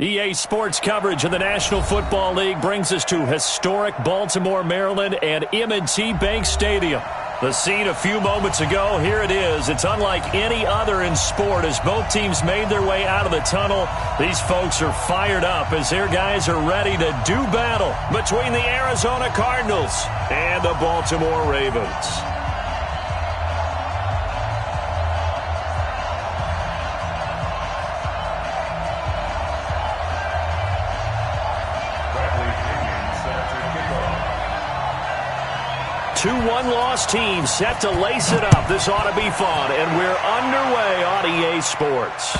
EA Sports coverage of the National Football League brings us to historic Baltimore, Maryland, and M&T Bank Stadium. The scene a few moments ago, here it is. It's unlike any other in sport as both teams made their way out of the tunnel. These folks are fired up as their guys are ready to do battle between the Arizona Cardinals and the Baltimore Ravens. Two one-loss teams set to lace it up. This ought to be fun, and we're underway on EA Sports.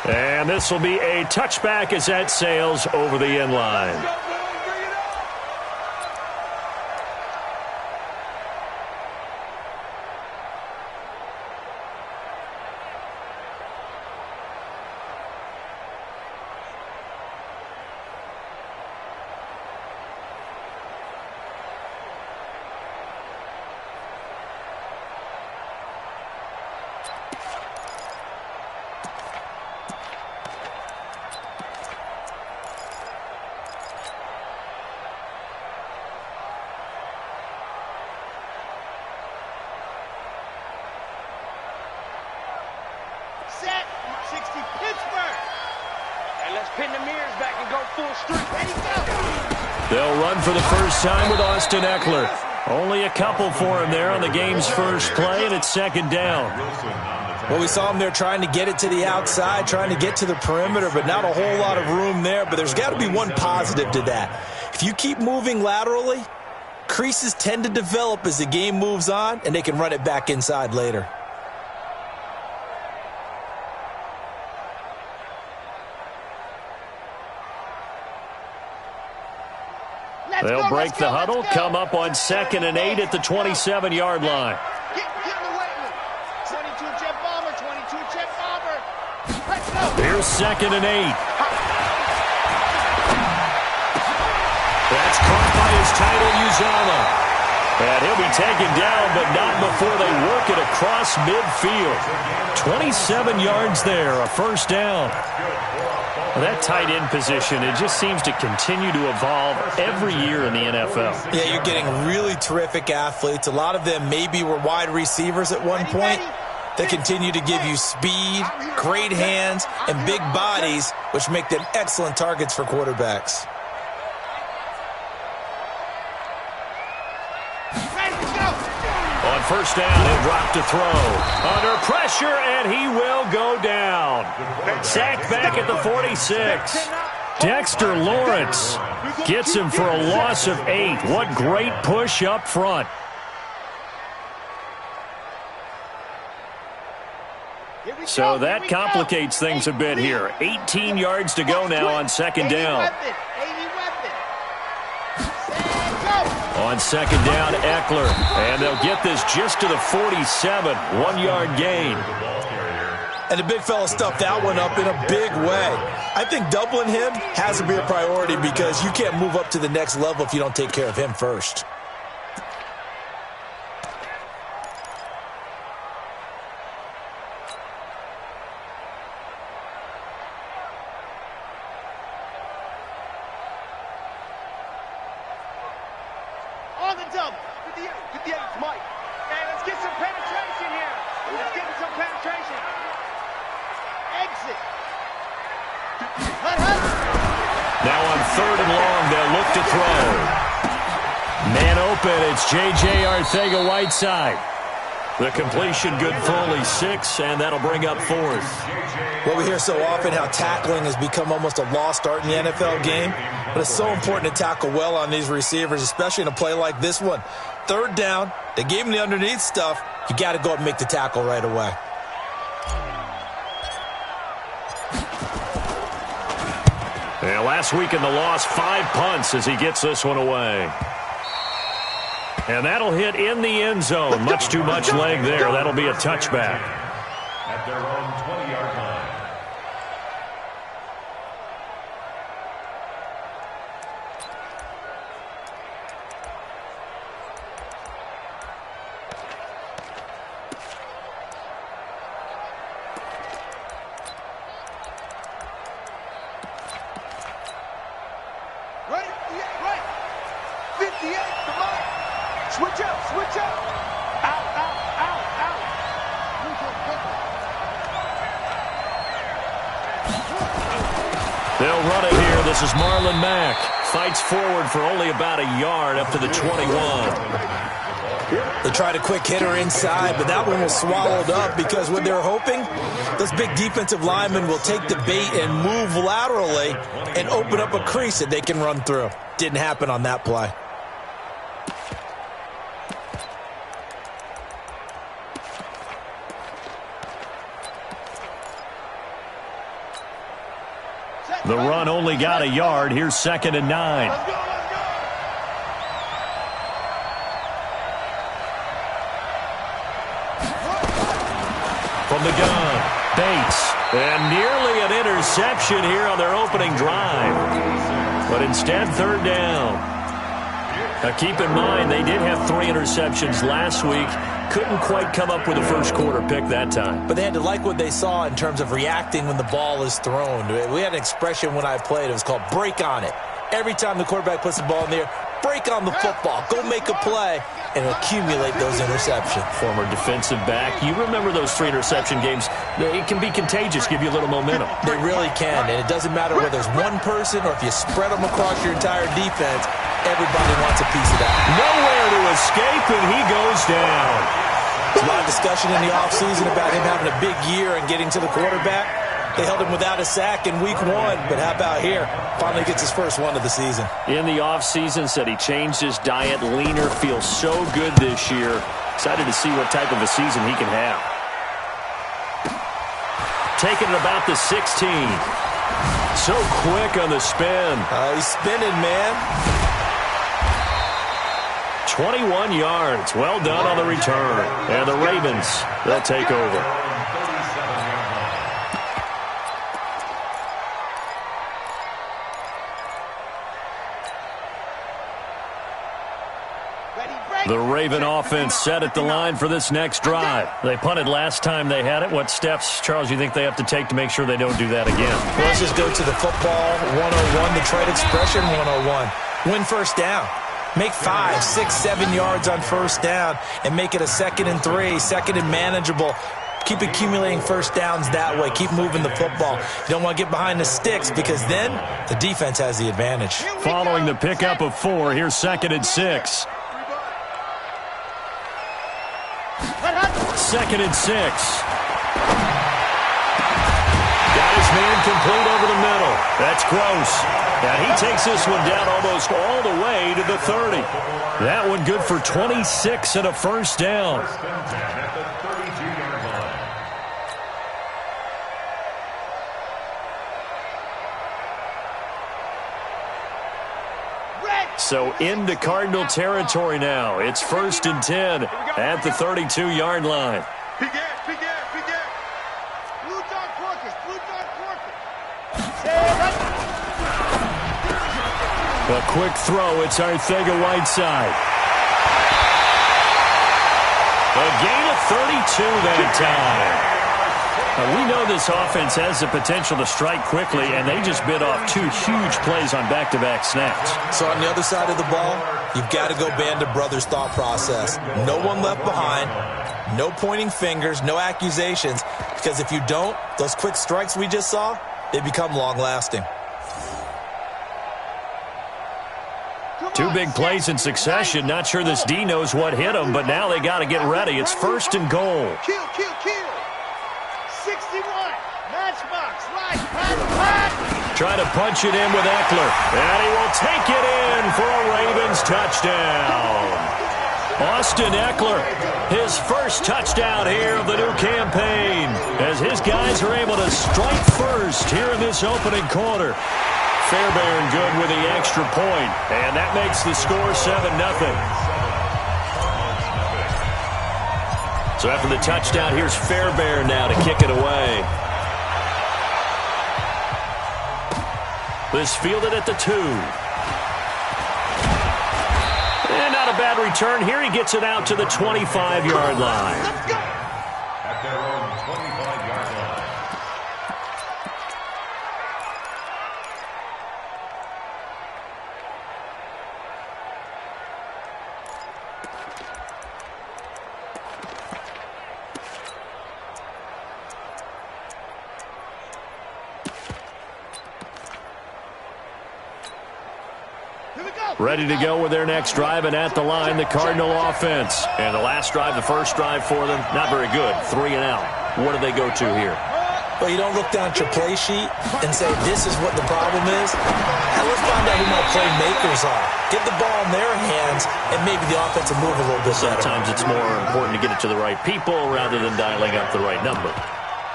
And this will be a touchback as that sails over the end line. They'll run for the first time with Austin Eckler. Only a couple for him there on the game's first play, and it's second down. Well, we saw him there trying to get it to the outside, trying to get to the perimeter, but not a whole lot of room there. But there's got to be one positive to that. If you keep moving laterally, creases tend to develop as the game moves on, and they can run it back inside later. They'll break the huddle, come up on 2nd and 8 at the 27-yard line. Here's 2nd and 8. That's caught by his tight end, Uzama. And he'll be taken down, but not before they work it across midfield. 27 yards there, a first down. That tight end position, it just seems to continue to evolve every year in the NFL. Yeah, you're getting really terrific athletes. A lot of them maybe were wide receivers at one point. They continue to give you speed, great hands, and big bodies, which make them excellent targets for quarterbacks. On first down, he'll drop to throw. Under pressure, and he will go down. Sacked back at the 46. Dexter Lawrence gets him for a loss of 8. What great push up front. So that complicates things a bit here. 18 yards to go now on second down. On second down, Eckler. And they'll get this just to the 47. 1-yard gain. And the big fella stuffed that one up in a big way. I think doubling him has to be a priority because you can't move up to the next level if you don't take care of him first. It's J.J. Arcega-Whiteside. The completion good for only 6, and that'll bring up 4th. Well, we hear so often how tackling has become almost a lost art in the NFL game, but it's so important to tackle well on these receivers, especially in a play like this one. Third down, they gave him the underneath stuff. You got to go and make the tackle right away. Yeah, last week in the loss, 5 punts as he gets this one away. And that'll hit in the end zone. Much too much leg there. That'll be a touchback. At their own 20-yard line. They'll run it here. This is Marlon Mack. Fights forward for only about a yard up to the 21. They tried a quick hitter inside, but that one was swallowed up because what they're hoping, those big defensive linemen will take the bait and move laterally and open up a crease that they can run through. Didn't happen on that play. The run only got a yard. Here's 2nd and 9. From the gun, Bates. And nearly an interception here on their opening drive. But instead, 3rd down. Now keep in mind, they did have 3 interceptions last week. Couldn't quite come up with a first quarter pick that time. But they had to like what they saw in terms of reacting when the ball is thrown. We had an expression when I played. It was called break on it. Every time the quarterback puts the ball in there, break on the football. Go make a play and accumulate those interceptions. Former defensive back. You remember those 3 interception games. It can be contagious, give you a little momentum. They really can, and it doesn't matter whether it's one person or if you spread them across your entire defense. Everybody wants a piece of that. Nowhere to escape, and he goes down. There's a lot of discussion in the offseason about him having a big year and getting to the quarterback. They held him without a sack in week 1, but how about here? Finally gets his first one of the season. In the offseason, said he changed his diet, leaner, feels so good this year. Excited to see what type of a season he can have. Taking it about the 16. So quick on the spin. He's spinning, man. 21 yards. Well done on the return. And the Ravens, they'll take over. The Raven offense set at the line for this next drive. They punted last time they had it. What steps, Charles, you think they have to take to make sure they don't do that again? Well, let's just go to the football 101, the trade expression 101. Win first down. Make 5, 6, 7 yards on first down and make it a 2nd and 3, 2nd and manageable. Keep accumulating first downs that way. Keep moving the football. You don't want to get behind the sticks because then the defense has the advantage. Following the pickup of 4, here's 2nd and 6. 2nd and 6. Got his man complete over the middle. That's Gross. Now he takes this one down almost all the way to the 30. That one good for 26 and a first down. So into Cardinal territory now. It's 1st and 10 at the 32-yard line. A quick throw. It's Arcega-Whiteside. A gain of 32 that time. Now, we know this offense has the potential to strike quickly, and they just bit off 2 huge plays on back-to-back snaps. So on the other side of the ball, you've got to go band of brothers thought process. No one left behind, no pointing fingers, no accusations, because if you don't, those quick strikes we just saw, they become long-lasting. 2 big plays in succession. Not sure this D knows what hit him, but now they got to get ready. It's 1st and goal. Kill. 61. Matchbox. Right. Try to punch it in with Eckler. And he will take it in for a Ravens touchdown. Austin Eckler, his first touchdown here of the new campaign, as his guys are able to strike first here in this opening quarter. Fairbairn good with the extra point, and that makes the score 7-0. So after the touchdown, here's Fairbairn now to kick it away. This fielded at the 2. And not a bad return. Here he gets it out to the 25-yard line. Let's go. At their own 25-yard line. Ready to go with their next drive, and at the line, the Cardinal offense. And the last drive, the first drive for them, not very good. 3 and out. What do they go to here? Well, you don't look down at your play sheet and say, this is what the problem is. Now let's find out who my playmakers are. Get the ball in their hands, and maybe the offense will move a little bit better. Sometimes it's more important to get it to the right people rather than dialing up the right number.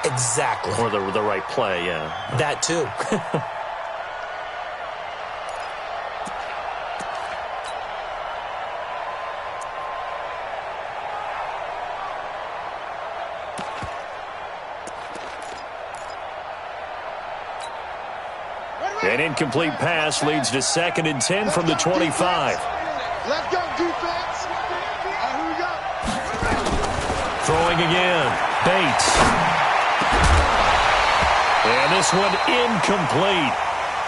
Exactly. Or the right play, yeah. That too. An incomplete pass leads to 2nd and 10 from the 25. Let's go, defense. Here we go. Throwing again. Bates. And this one incomplete.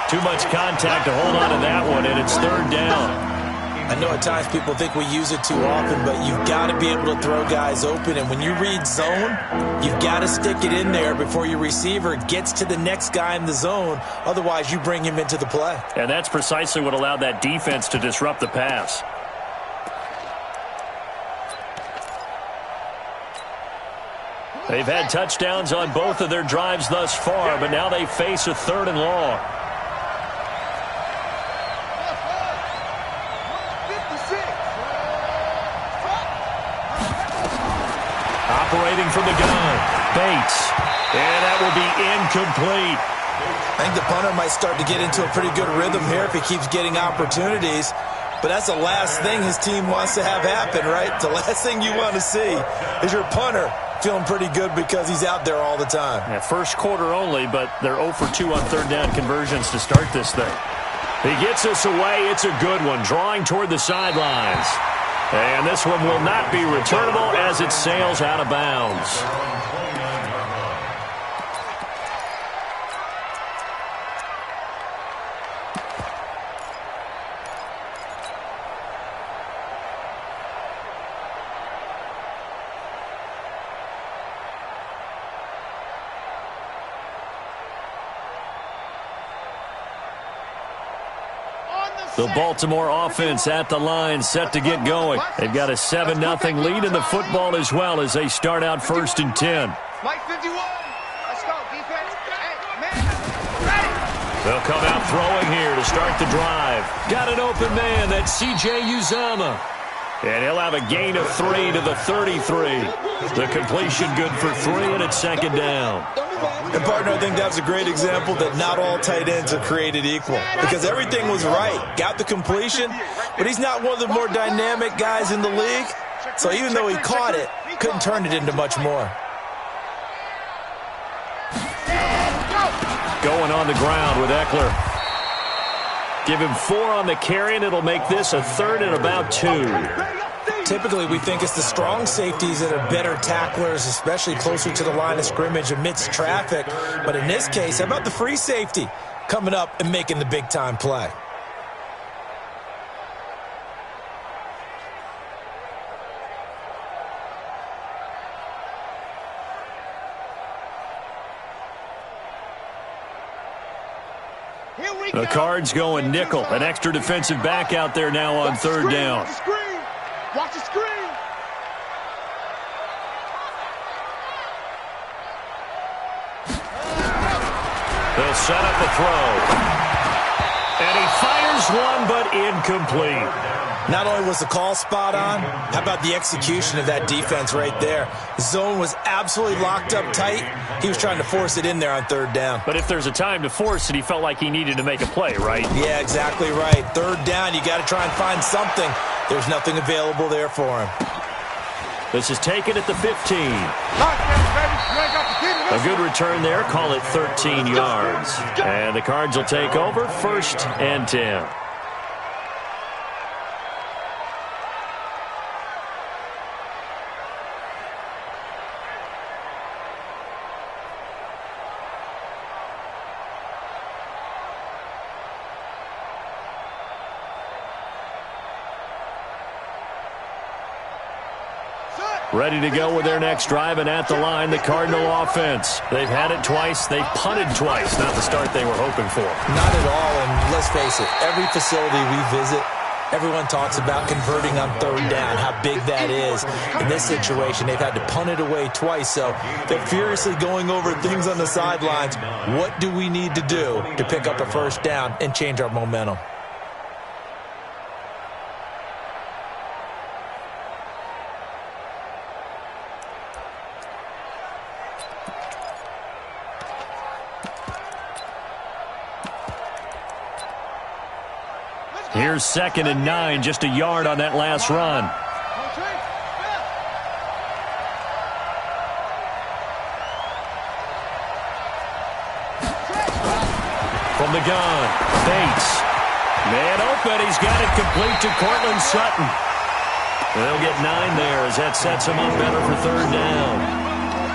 Too much contact to hold on to that one, and it's 3rd down. I know at times people think we use it too often, but you've got to be able to throw guys open. And when you read zone, you've got to stick it in there before your receiver gets to the next guy in the zone. Otherwise, you bring him into the play. And that's precisely what allowed that defense to disrupt the pass. They've had touchdowns on both of their drives thus far, but now they face a 3rd and long. Operating from the gun, Bates. And that will be incomplete. I think the punter might start to get into a pretty good rhythm here if he keeps getting opportunities. But that's the last thing his team wants to have happen, right? The last thing you want to see is your punter feeling pretty good because he's out there all the time. Yeah, first quarter only, but they're 0 for 2 on 3rd down conversions to start this thing. He gets us away. It's a good one, drawing toward the sidelines. And this one will not be returnable as it sails out of bounds. The Baltimore offense at the line, set to get going. They've got a 7-0 lead in the football as well as they start out 1st and 10. Mike 51. Let's go, defense. Hey, man. Ready. They'll come out throwing here to start the drive. Got an open man, that's C.J. Uzomah. And he'll have a gain of 3 to the 33. The completion good for 3, and it's 2nd down. And, partner, I think that was a great example that not all tight ends are created equal. Because everything was right. Got the completion, but he's not one of the more dynamic guys in the league. So even though he caught it, couldn't turn it into much more. Going on the ground with Eckler. Give him 4 on the carry, and it'll make this a 3rd and about 2. Typically, we think it's the strong safeties that are better tacklers, especially closer to the line of scrimmage amidst traffic. But in this case, how about the free safety coming up and making the big-time play? The Cards going nickel. An extra defensive back out there now on 3rd down. Watch the screen. They'll set up a throw. And he fires one, but incomplete. Not only was the call spot on, how about the execution of that defense right there? The zone was absolutely locked up tight. He was trying to force it in there on 3rd down. But if there's a time to force it, he felt like he needed to make a play, right? Yeah, exactly right. 3rd down, you got to try and find something. There's nothing available there for him. This is taken at the 15. A good return there. Call it 13 yards. And the Cards will take over 1st and 10. Ready to go with their next drive, and at the line, the Cardinal offense. They've had it twice. They've punted twice. Not the start they were hoping for. Not at all, and let's face it, every facility we visit, Everyone talks about converting on third down, how big that is. In this situation, they've had to punt it away twice, so they're furiously going over things on the sidelines. What do we need to do to pick up a first down and change our momentum? Here's 2nd and 9, just a yard on that last run. From the gun, Bates. Man open, he's got it complete to Cortland Sutton. They'll get 9 there as that sets him up better for third down.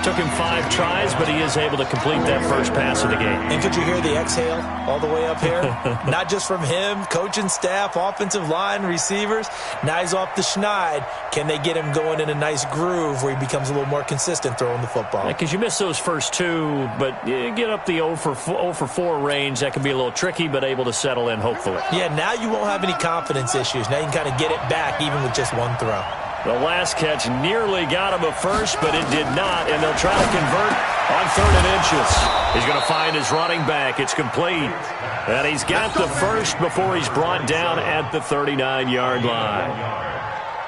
Took him 5 tries, but he is able to complete that first pass of the game. And could you hear the exhale all the way up here? Not just from him, coaching staff, offensive line, receivers. Now he's off the schneid. Can they get him going in a nice groove where he becomes a little more consistent throwing the football? Because you miss those first 2, but you get up the 0 for 4 range. That can be a little tricky, but able to settle in, hopefully. Yeah, now you won't have any confidence issues. Now you can kind of get it back even with just one throw. The last catch nearly got him a first, but it did not, and they'll try to convert on 3rd and inches. He's going to find his running back. It's complete, and he's got the first before he's brought down at the 39-yard line.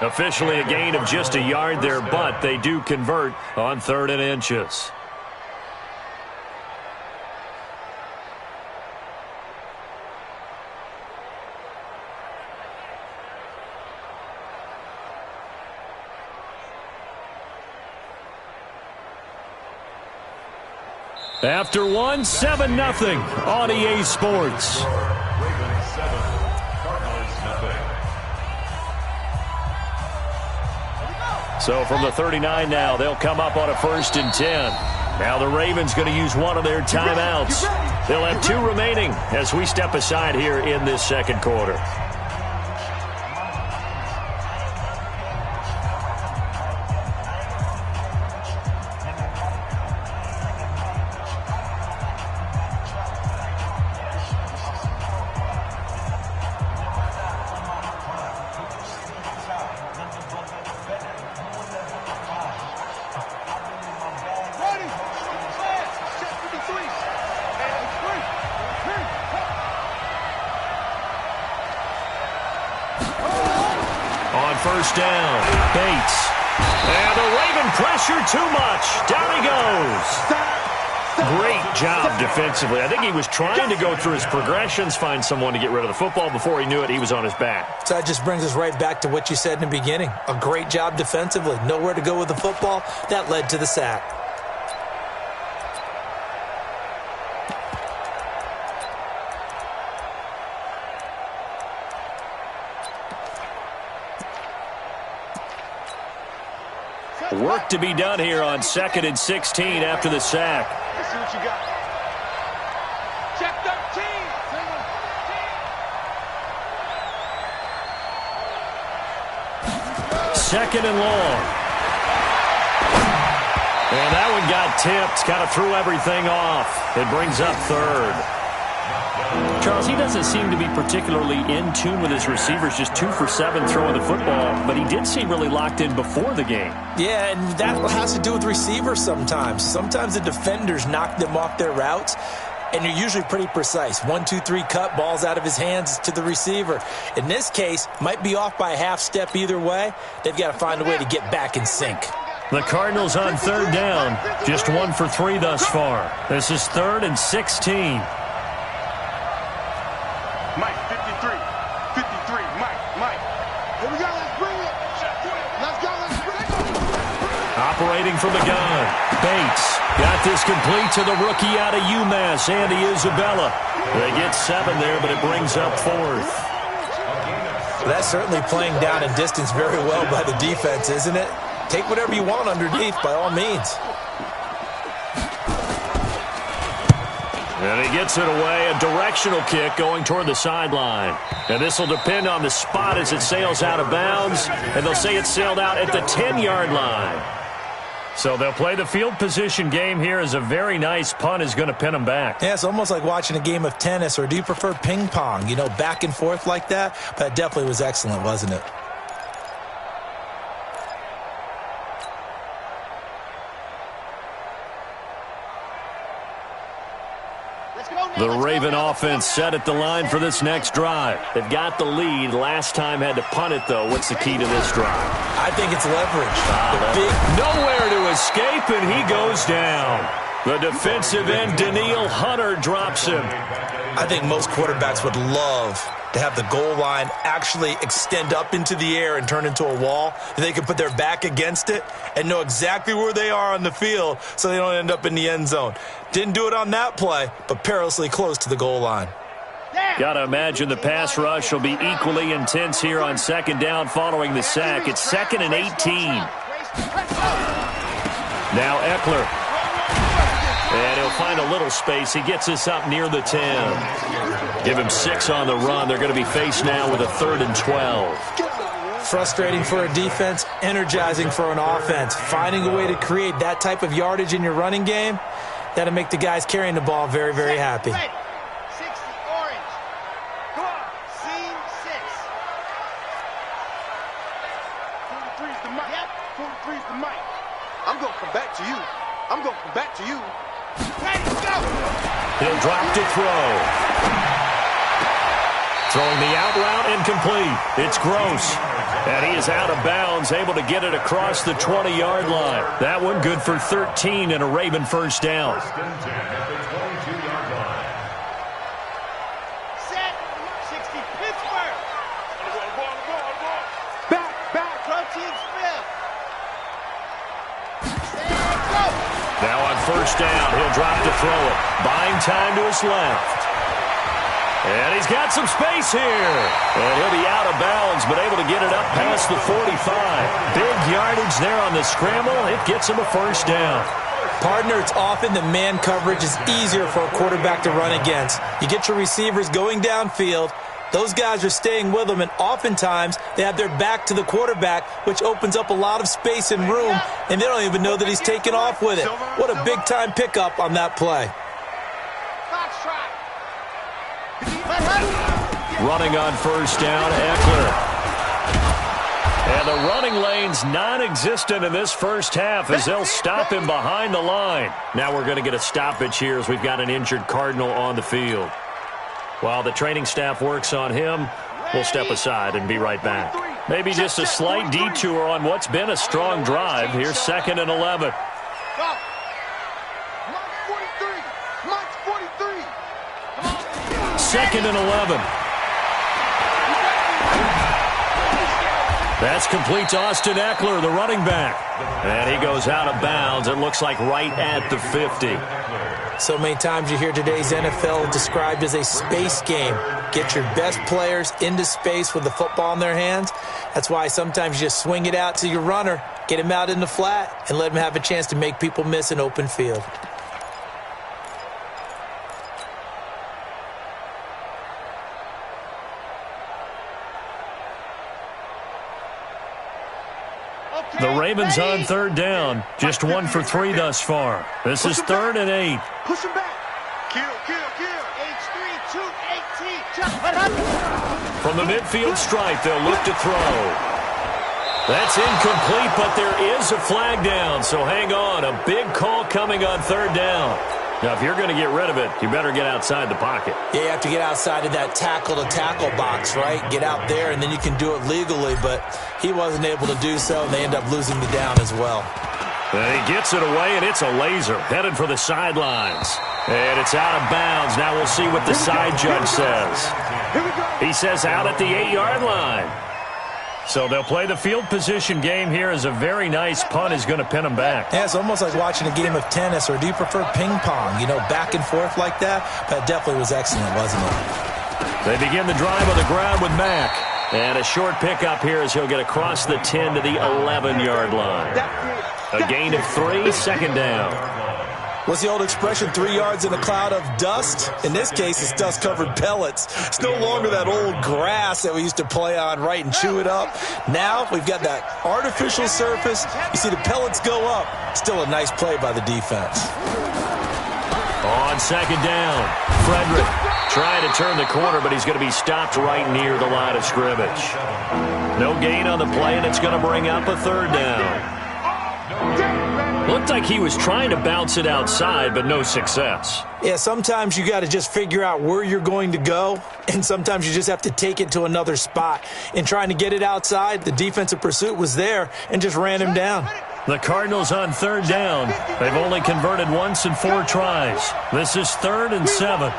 Officially a gain of just a yard there, but they do convert on 3rd and inches. After 1, 7-0 on EA Sports. Ravens 7, Cardinals 0. So from the 39 now, they'll come up on a 1st and 10. Now the Ravens going to use one of their timeouts. They'll have 2 remaining as we step aside here in this second quarter. First down, Bates. And the Raven pressure too much. Down he goes. Great job defensively. I think he was trying to go through his progressions, find someone to get rid of the football. Before he knew it, he was on his back. So that just brings us right back to what you said in the beginning. A great job defensively. Nowhere to go with the football. That led to the sack. Work to be done here on 2nd and 16 after the sack. Let's see what you got. Check 13. 2nd and long. And that one got tipped. Kind of threw everything off. It brings up 3rd. Charles, he doesn't seem to be particularly in tune with his receivers, just 2 for 7 throwing the football, but he did seem really locked in before the game. Yeah, and that has to do with receivers sometimes. Sometimes the defenders knock them off their routes, and you're usually pretty precise. 1, 2, 3 cut, balls out of his hands to the receiver. In this case, might be off by a half step either way. They've got to find a way to get back in sync. The Cardinals on 3rd down, just 1 for 3 thus far. This is 3rd and 16. Mike, 53. 53. Mike. Here we go. Let's bring it. Let's go. Operating from the gun. Bates got this complete to the rookie out of UMass, Andy Isabella. They get 7 there, but it brings up 4th. That's certainly playing down and distance very well by the defense, isn't it? Take whatever you want underneath, by all means. And he gets it away, a directional kick going toward the sideline. And this will depend on the spot as it sails out of bounds, and they'll say it sailed out at the 10-yard line. So they'll play the field position game here as a very nice punt is going to pin them back. Yeah, it's almost like watching a game of tennis, or do you prefer ping pong? You know, back and forth like that? But that definitely was excellent, wasn't it? The Raven offense set at the line for this next drive. They've got the lead. Last time had to punt it, though. What's the key to this drive? I think it's leverage. Nowhere to escape, and he goes down. The defensive end, Daniil Hunter, drops him. I think most quarterbacks would love to have the goal line actually extend up into the air and turn into a wall. And they can put their back against it and know exactly where they are on the field so they don't end up in the end zone. Didn't do it on that play, but perilously close to the goal line. Got to imagine the pass rush will be equally intense here on second down following the sack. It's 2nd and 18. Now Eckler. And he'll find a little space. He gets us up near the 10. Give him 6 on the run. They're going to be faced now with a 3rd and 12. Frustrating for a defense, energizing for an offense. Finding a way to create that type of yardage in your running game, that'll make the guys carrying the ball very, very happy. 60 orange. Come on. Scene 6. 43's the mic. Yep. 43's the mic. I'm going to come back to you. I'm going to come back to you. Ready, go! He'll drop to throw. Throwing the out route incomplete. It's Gross. And he is out of bounds, able to get it across the 20-yard line. That one good for 13 and a Raven first down. Set. 60 Pittsburgh. Back. Proteins fifth. Now on first down, he'll drop to throw it. Buying time to his left. And he's got some space here. And he'll be out of bounds, but able to get it up past the 45. Big yardage there on the scramble. It gets him a first down. Partner, it's often the man coverage is easier for a quarterback to run against. You get your receivers going downfield. Those guys are staying with them, and oftentimes they have their back to the quarterback, which opens up a lot of space and room, and they don't even know that he's taking off with it. What a big-time pickup on that play. Running on first down, Eckler. And the running lane's non-existent in this first half as they'll stop him behind the line. Now we're going to get a stoppage here as we've got an injured Cardinal on the field. While the training staff works on him, we'll step aside and be right back. Maybe just a slight detour on what's been a strong drive. Here's 2nd and 11. Mike's 43. 2nd and 11. That's complete to Austin Eckler, the running back. And he goes out of bounds. It looks like right at the 50. So many times you hear today's NFL described as a space game. Get your best players into space with the football in their hands. That's why sometimes you just swing it out to your runner, get him out in the flat, and let him have a chance to make people miss an open field. The Ravens on third down. Just 1 for 3 thus far. This is 3rd and 8. Push him back. Kill. H3, 218. From the midfield stripe, they'll look to throw. That's incomplete, but there is a flag down, so hang on. A big call coming on 3rd down. Now, if you're going to get rid of it, you better get outside the pocket. Yeah, you have to get outside of that tackle-to-tackle box, right? Get out there, and then you can do it legally, but he wasn't able to do so, and they end up losing the down as well. And he gets it away, and it's a laser. Headed for the sidelines. And it's out of bounds. Now we'll see what the side judge says. He says out at the 8-yard line. So they'll play the field position game here as a very nice punt is going to pin them back. Yeah, it's almost like watching a game of tennis, or do you prefer ping pong? You know, back and forth like that? That definitely was excellent, wasn't it? They begin the drive on the ground with Mack. And a short pickup here as he'll get across the 10 to the 11-yard line. A gain of 3, 2nd down. What's the old expression, 3 yards in a cloud of dust? In this case, it's dust-covered pellets. It's no longer that old grass that we used to play on, right, and chew it up. Now we've got that artificial surface. You see the pellets go up. Still a nice play by the defense. On second down, Frederick trying to turn the corner, but he's going to be stopped right near the line of scrimmage. No gain on the play, and it's going to bring up a third down. Looked like he was trying to bounce it outside, but no success. Yeah, sometimes you got to just figure out where you're going to go, and sometimes you just have to take it to another spot. In trying to get it outside, the defensive pursuit was there and just ran him down. The Cardinals on third down. They've only converted once in 4 tries. This is 3rd and 7.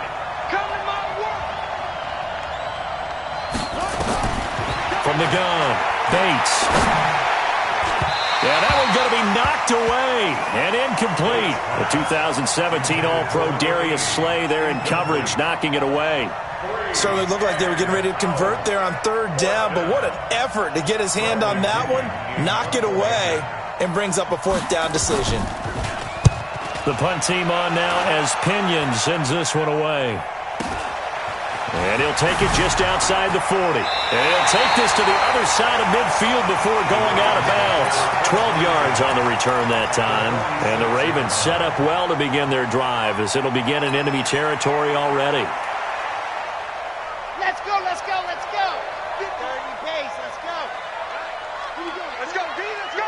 From the gun, Bates. Yeah, that one's going to be knocked away and incomplete. The 2017 All-Pro Darius Slay there in coverage, knocking it away. Certainly looked like they were getting ready to convert there on third down, but what an effort to get his hand on that one, knock it away, and brings up a 4th down decision. The punt team on now as Pinion sends this one away. And he'll take it just outside the 40. And he'll take this to the other side of midfield before going out of bounds. 12 yards on the return that time. And the Ravens set up well to begin their drive as it'll begin in enemy territory already. Let's go, let's go, let's go. Get 30 pace, let's go. Let's go, D, let's go.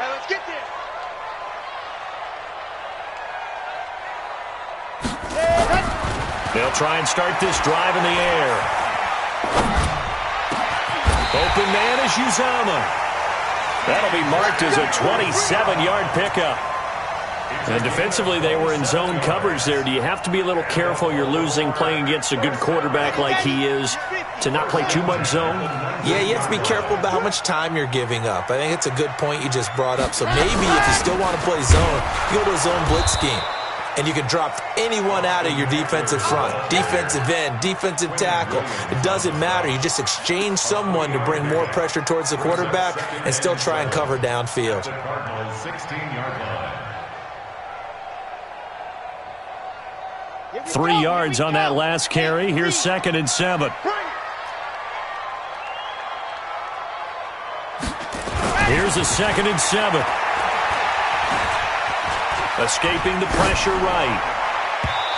Hey, let's get there. They'll try and start this drive in the air. Open man is Uzama. That'll be marked as a 27-yard pickup. And defensively, they were in zone coverage there. Do you have to be a little careful? You're losing playing against a good quarterback like he is to not play too much zone? Yeah, you have to be careful about how much time you're giving up. I think it's a good point you just brought up. So maybe if you still want to play zone, you go to a zone blitz scheme. And you can drop anyone out of your defensive front, defensive end, defensive tackle. It doesn't matter. You just exchange someone to bring more pressure towards the quarterback and still try and cover downfield. 3 yards on that last carry. Here's 2nd and 7. Here's a 2nd and 7. Escaping the pressure right.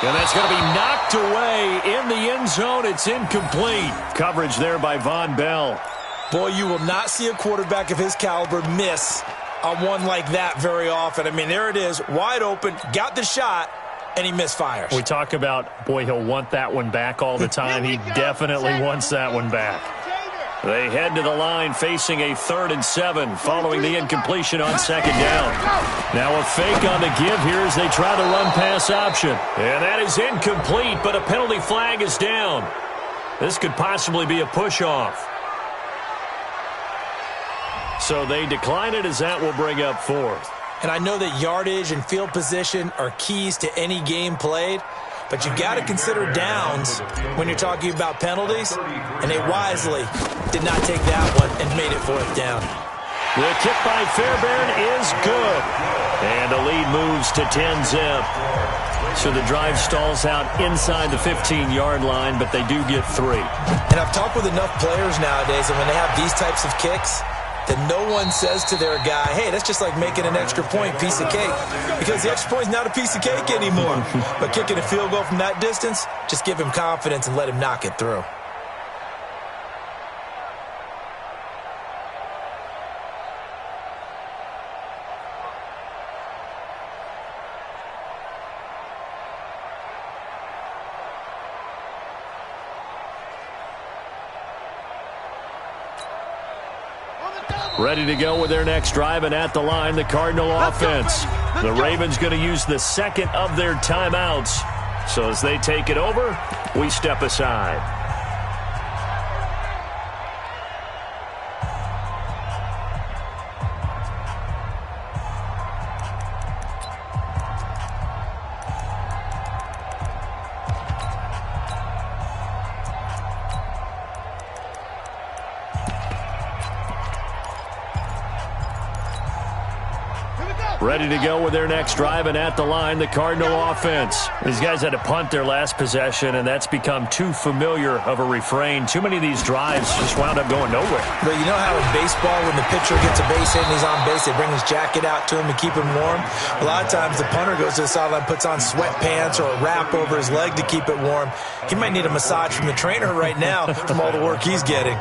And that's going to be knocked away in the end zone. It's incomplete. Coverage there by Von Bell. Boy, you will not see a quarterback of his caliber miss on one like that very often. I mean, there it is, wide open, got the shot, and he misfires. We talk about, boy, he'll want that one back all the time. He definitely wants that one back. They head to the line facing a 3rd and 7 following the incompletion on 2nd down. Now a fake on the give here as they try the run-pass option. And that is incomplete, but a penalty flag is down. This could possibly be a push-off. So they decline it as that will bring up 4th. And I know that yardage and field position are keys to any game played, but you've got to consider downs when you're talking about penalties, and they wisely did not take that one and made it 4th down. The kick by Fairbairn is good. And the lead moves to 10-zip. So the drive stalls out inside the 15-yard line, but they do get 3. And I've talked with enough players nowadays, and when they have these types of kicks, that no one says to their guy, hey, that's just like making an extra point, piece of cake. Because the extra point is not a piece of cake anymore. But kicking a field goal from that distance, just give him confidence and let him knock it through. Ready to go with their next drive, and at the line, the Cardinal offense. The Ravens going to use the 2nd of their timeouts. So as they take it over, we step aside. Ready to go with their next drive, and at the line, the Cardinal offense. These guys had to punt their last possession, and that's become too familiar of a refrain. Too many of these drives just wound up going nowhere. But you know how in baseball, when the pitcher gets a base hit and he's on base, they bring his jacket out to him to keep him warm? A lot of times the punter goes to the sideline, puts on sweatpants or a wrap over his leg to keep it warm. He might need a massage from the trainer right now from all the work he's getting.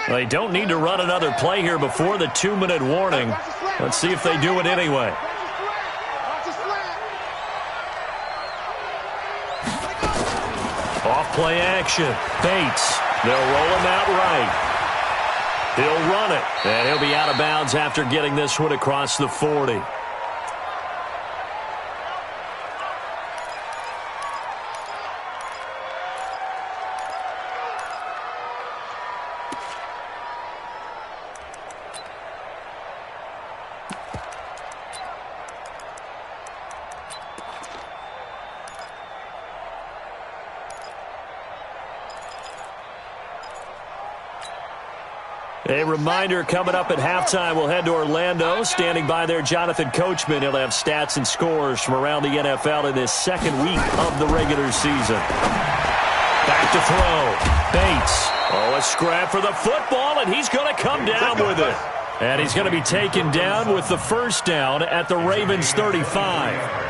They don't need to run another play here before the 2-minute warning. Let's see if they do it anyway. Off play action. Bates. They'll roll him out right. He'll run it. And he'll be out of bounds after getting this one across the 40. A reminder coming up at halftime, we'll head to Orlando. Standing by there, Jonathan Coachman. He'll have stats and scores from around the NFL in this second week of the regular season. Back to throw. Bates. Oh, a scrap for the football, and he's going to come down with it. And he's going to be taken down with the first down at the Ravens 35.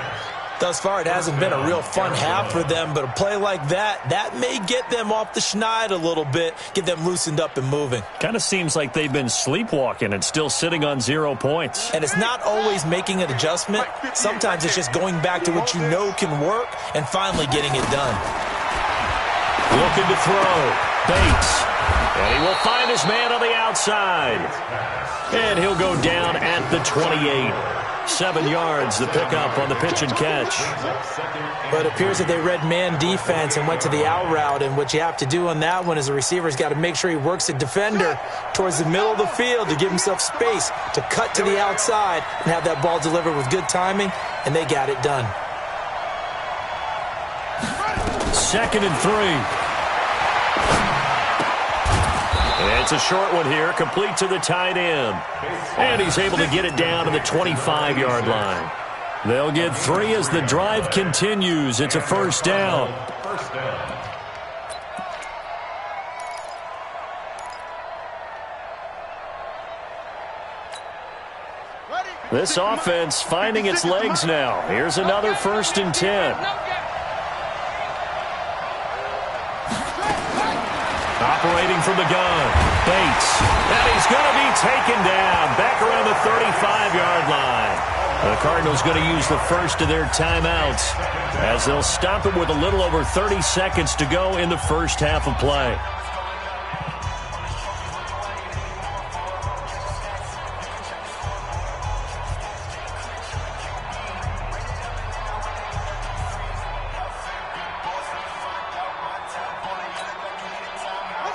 Thus far, it hasn't been a real fun half for them, but a play like that may get them off the schneid a little bit, get them loosened up and moving. Kind of seems like they've been sleepwalking and still sitting on 0 points. And it's not always making an adjustment. Sometimes it's just going back to what you know can work and finally getting it done. Looking to throw. Bates. And he will find his man on the outside. And he'll go down at the 28. 7 yards, the pickup on the pitch and catch. But it appears that they read man defense and went to the out route, and what you have to do on that one is the receiver's got to make sure he works the defender towards the middle of the field to give himself space to cut to the outside and have that ball delivered with good timing, and they got it done. 2nd and 3. It's a short one here, complete to the tight end. And he's able to get it down to the 25-yard line. They'll get 3 as the drive continues. It's a first down. This offense finding its legs now. Here's another 1st and 10. Operating from the gun, Bates. And he's going to be taken down back around the 35-yard line. The Cardinals going to use the first of their timeouts as they'll stop it with a little over 30 seconds to go in the first half of play.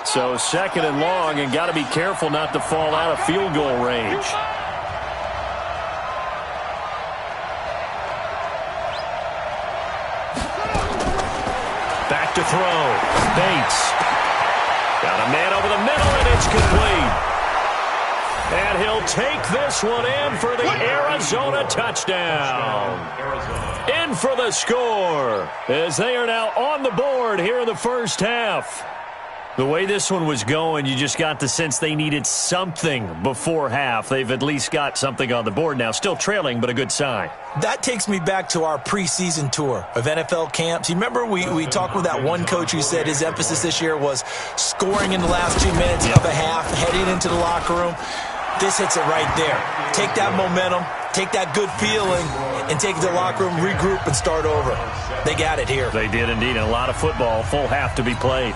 So 2nd and long, and got to be careful not to fall out of field goal range. Back to throw. Bates. Got a man over the middle, and it's complete. And he'll take this one in for the Arizona touchdown. In for the score, as they are now on the board here in the first half. The way this one was going, you just got the sense they needed something before half. They've at least got something on the board now. Still trailing, but a good sign. That takes me back to our preseason tour of NFL camps. You remember we talked with that one coach who said his emphasis this year was scoring in the last 2 minutes of a half, heading into the locker room. This hits it right there. Take that momentum, take that good feeling, and take it to the locker room, regroup, and start over. They got it here. They did indeed. And a lot of football, full half to be played.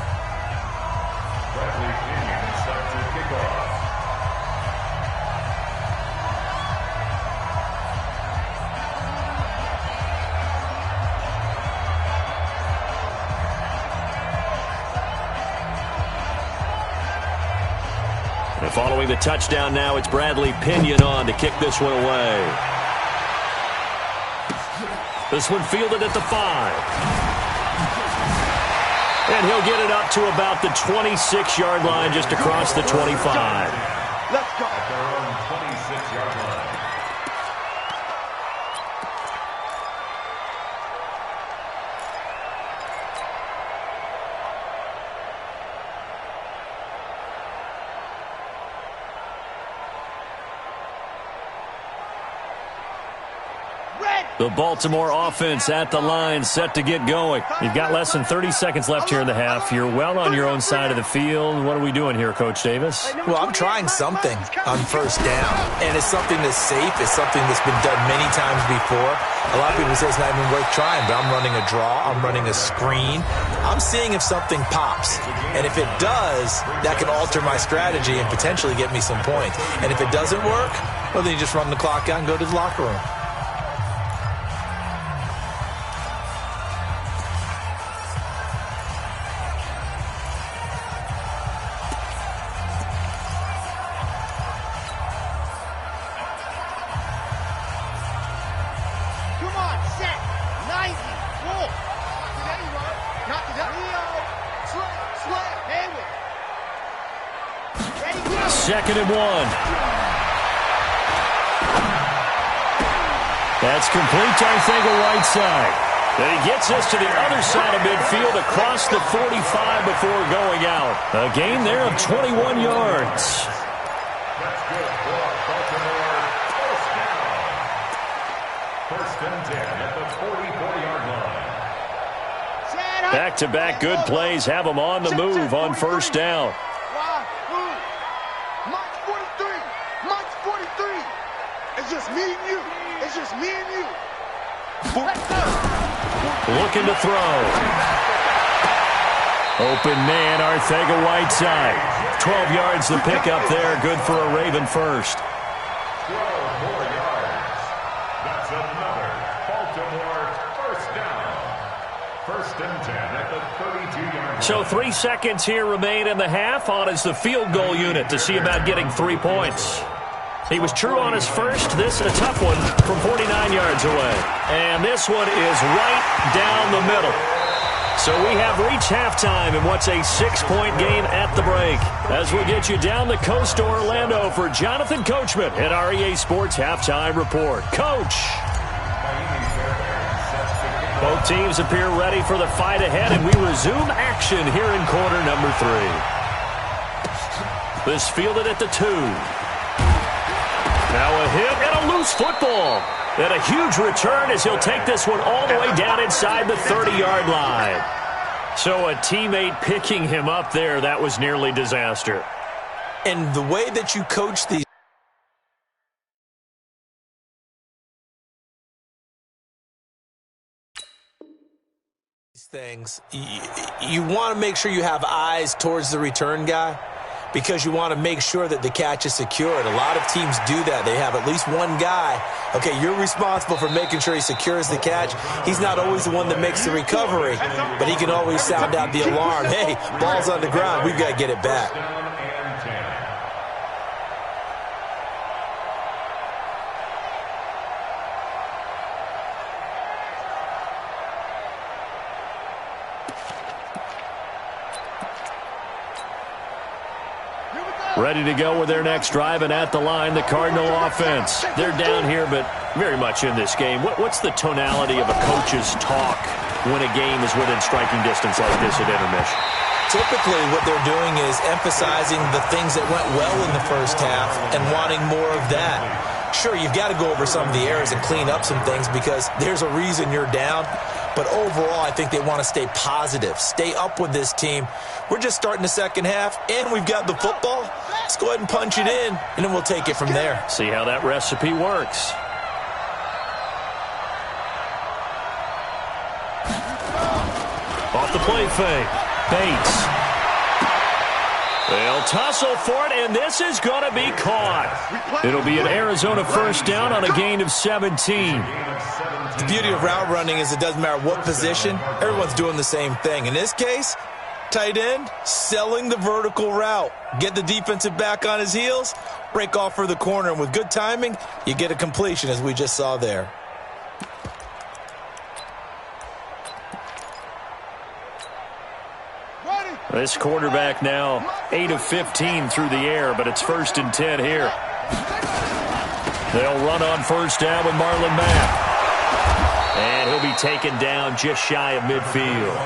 And following the touchdown now, it's Bradley Pinion on to kick this one away. This one fielded at the 5. And he'll get it up to about the 26-yard line, just across the 25. Let's go. At their own 26-yard line. The Baltimore offense at the line, set to get going. You've got less than 30 seconds left here in the half. You're well on your own side of the field. What are we doing here, Coach Davis? Well, I'm trying something on first down, and it's something that's safe. It's something that's been done many times before. A lot of people say it's not even worth trying, but I'm running a draw. I'm running a screen. I'm seeing if something pops, and if it does, that can alter my strategy and potentially get me some points. And if it doesn't work, well, then you just run the clock out and go to the locker room. Second and 1. That's complete to Arcega-Whiteside. And he gets this to the other side of midfield across the 45 before going out. A gain there of 21 yards. That's good for Baltimore. First down. First and 10 at the 44-yard line. Back-to-back good plays have them on the move on first down. It's just me and you. It's just me and you. Looking to throw. Open man, Arcega-Whiteside. 12 yards to pick up there. Good for a Raven first. 12 more yards. That's another Baltimore first down. First and 10 at the 32-yard line. So 3 seconds here remain in the half. On is the field goal unit to see about getting 3 points. He was true on his first. This a tough one from 49 yards away. And this one is right down the middle. So we have reached halftime in what's a 6-point game at the break. As we get you down the coast to Orlando for Jonathan Coachman at our EA Sports Halftime Report. Coach! Both teams appear ready for the fight ahead, and we resume action here in quarter number 3. This fielded at the 2. Now a hit and a loose football. And a huge return as he'll take this one all the way down inside the 30-yard line. So a teammate picking him up there, that was nearly disaster. And the way that you coach these things, you want to make sure you have eyes towards the return guy, because you want to make sure that the catch is secured. A lot of teams do that. They have at least one guy. Okay, you're responsible for making sure he secures the catch. He's not always the one that makes the recovery, but he can always sound out the alarm. Hey, ball's on the ground. We've got to get it back. Ready to go with their next drive, and at the line, the Cardinal offense. They're down here, but very much in this game. What's the tonality of a coach's talk when a game is within striking distance like this at intermission? Typically, what they're doing is emphasizing the things that went well in the first half and wanting more of that. Sure, you've got to go over some of the errors and clean up some things because there's a reason you're down. But overall, I think they want to stay positive, stay up with this team. We're just starting the second half, and we've got the football. Let's go ahead and punch it in, and then we'll take it from there. See how that recipe works. Off the play fake. Bates. They'll tussle for it, and this is going to be caught. It'll be an Arizona first down on a gain of 17. The beauty of route running is it doesn't matter what position. Everyone's doing the same thing. In this case, tight end, selling the vertical route. Get the defensive back on his heels, break off for the corner, and with good timing, you get a completion as we just saw there. This quarterback now 8 of 15 through the air, but it's 1st and 10 here. They'll run on 1st down with Marlon Mack. And he'll be taken down just shy of midfield.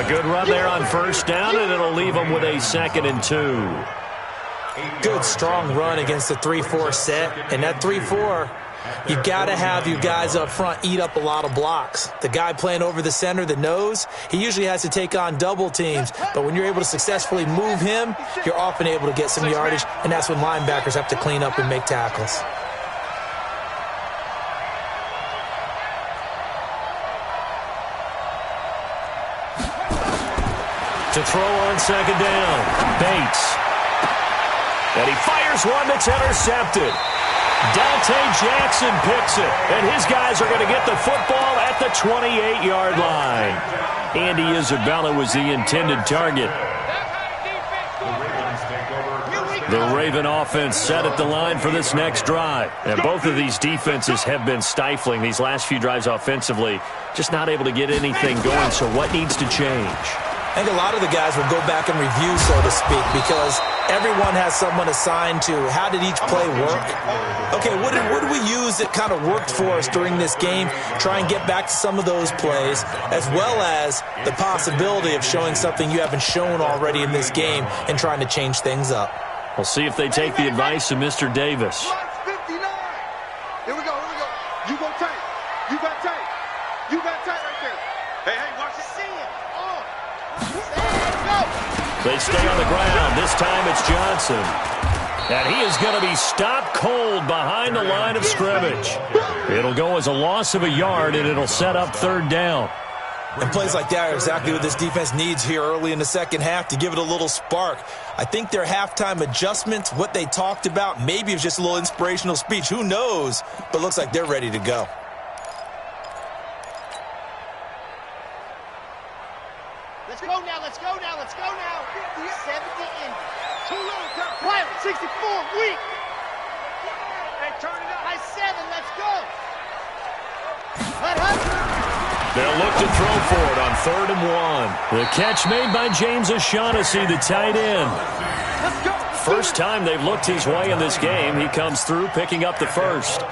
A good run there on 1st down, and it'll leave them with a 2nd and 2. Good, strong run against the 3-4 set. And that 3-4, you got to have your guys up front eat up a lot of blocks. The guy playing over the center, the nose, he usually has to take on double teams. But when you're able to successfully move him, you're often able to get some yardage, and that's when linebackers have to clean up and make tackles. To throw on 2nd down, Bates. And he fires one that's intercepted. Dante Jackson picks it, and his guys are going to get the football at the 28-yard line. Andy Isabella was the intended target. The Raven offense set at the line for this next drive. And both of these defenses have been stifling these last few drives offensively, just not able to get anything going. So what needs to change? I think a lot of the guys will go back and review, so to speak, because everyone has someone assigned to how did each play work. Okay, what did we use that kind of worked for us during this game? Try and get back to some of those plays, as well as the possibility of showing something you haven't shown already in this game and trying to change things up. We'll see if they take the advice of Mr. Davis. 59. Here we go. You go tight. You got tight. You got tight right there. Hey, watch it. See it. They stay on the ground. This time it's Johnson. And he is going to be stopped cold behind the line of scrimmage. It'll go as a loss of a yard, and it'll set up 3rd down. And plays like that are exactly what this defense needs here early in the second half to give it a little spark. I think their halftime adjustments, what they talked about, maybe it was just a little inspirational speech. Who knows? But it looks like they're ready to go. Let's go now. 70 in. Too low. Quiet. 64. Weak. Hey, turn it up. High 7. Let's go. Hut. They'll look to throw for it on 3rd and 1. The catch made by James O'Shaughnessy, the tight end. Let's go. First time they've looked his way in this game. He comes through picking up the 1st.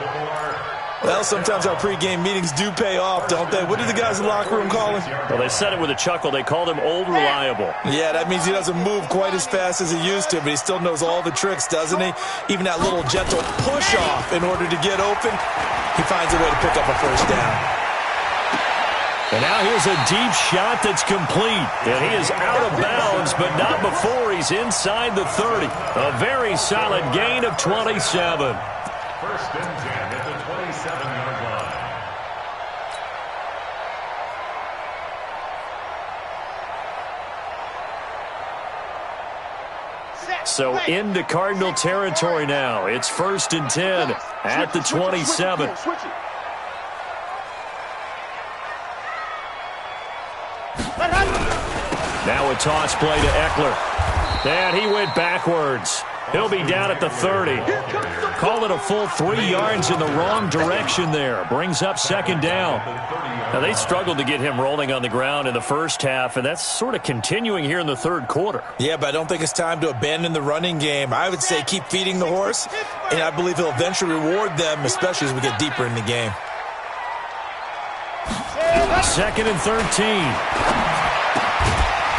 Well, sometimes our pregame meetings do pay off, don't they? What did the guys in the locker room call him? Well, they said it with a chuckle. They called him Old Reliable. Yeah, that means he doesn't move quite as fast as he used to, but he still knows all the tricks, doesn't he? Even that little gentle push-off in order to get open, he finds a way to pick up a 1st down. And now here's a deep shot that's complete. And he is out of bounds, but not before he's inside the 30. A very solid gain of 27. 1st and 10 at the 27-yard line. So into Cardinal territory now. It's 1st and 10 at the 27. Switch it. Now a toss play to Eckler. And he went backwards. He'll be down at the 30. Call it a full 3 yards in the wrong direction there. Brings up 2nd down. Now, they struggled to get him rolling on the ground in the first half, and that's sort of continuing here in the 3rd quarter. Yeah, but I don't think it's time to abandon the running game. I would say keep feeding the horse, and I believe he'll eventually reward them, especially as we get deeper in the game. 2nd and 13.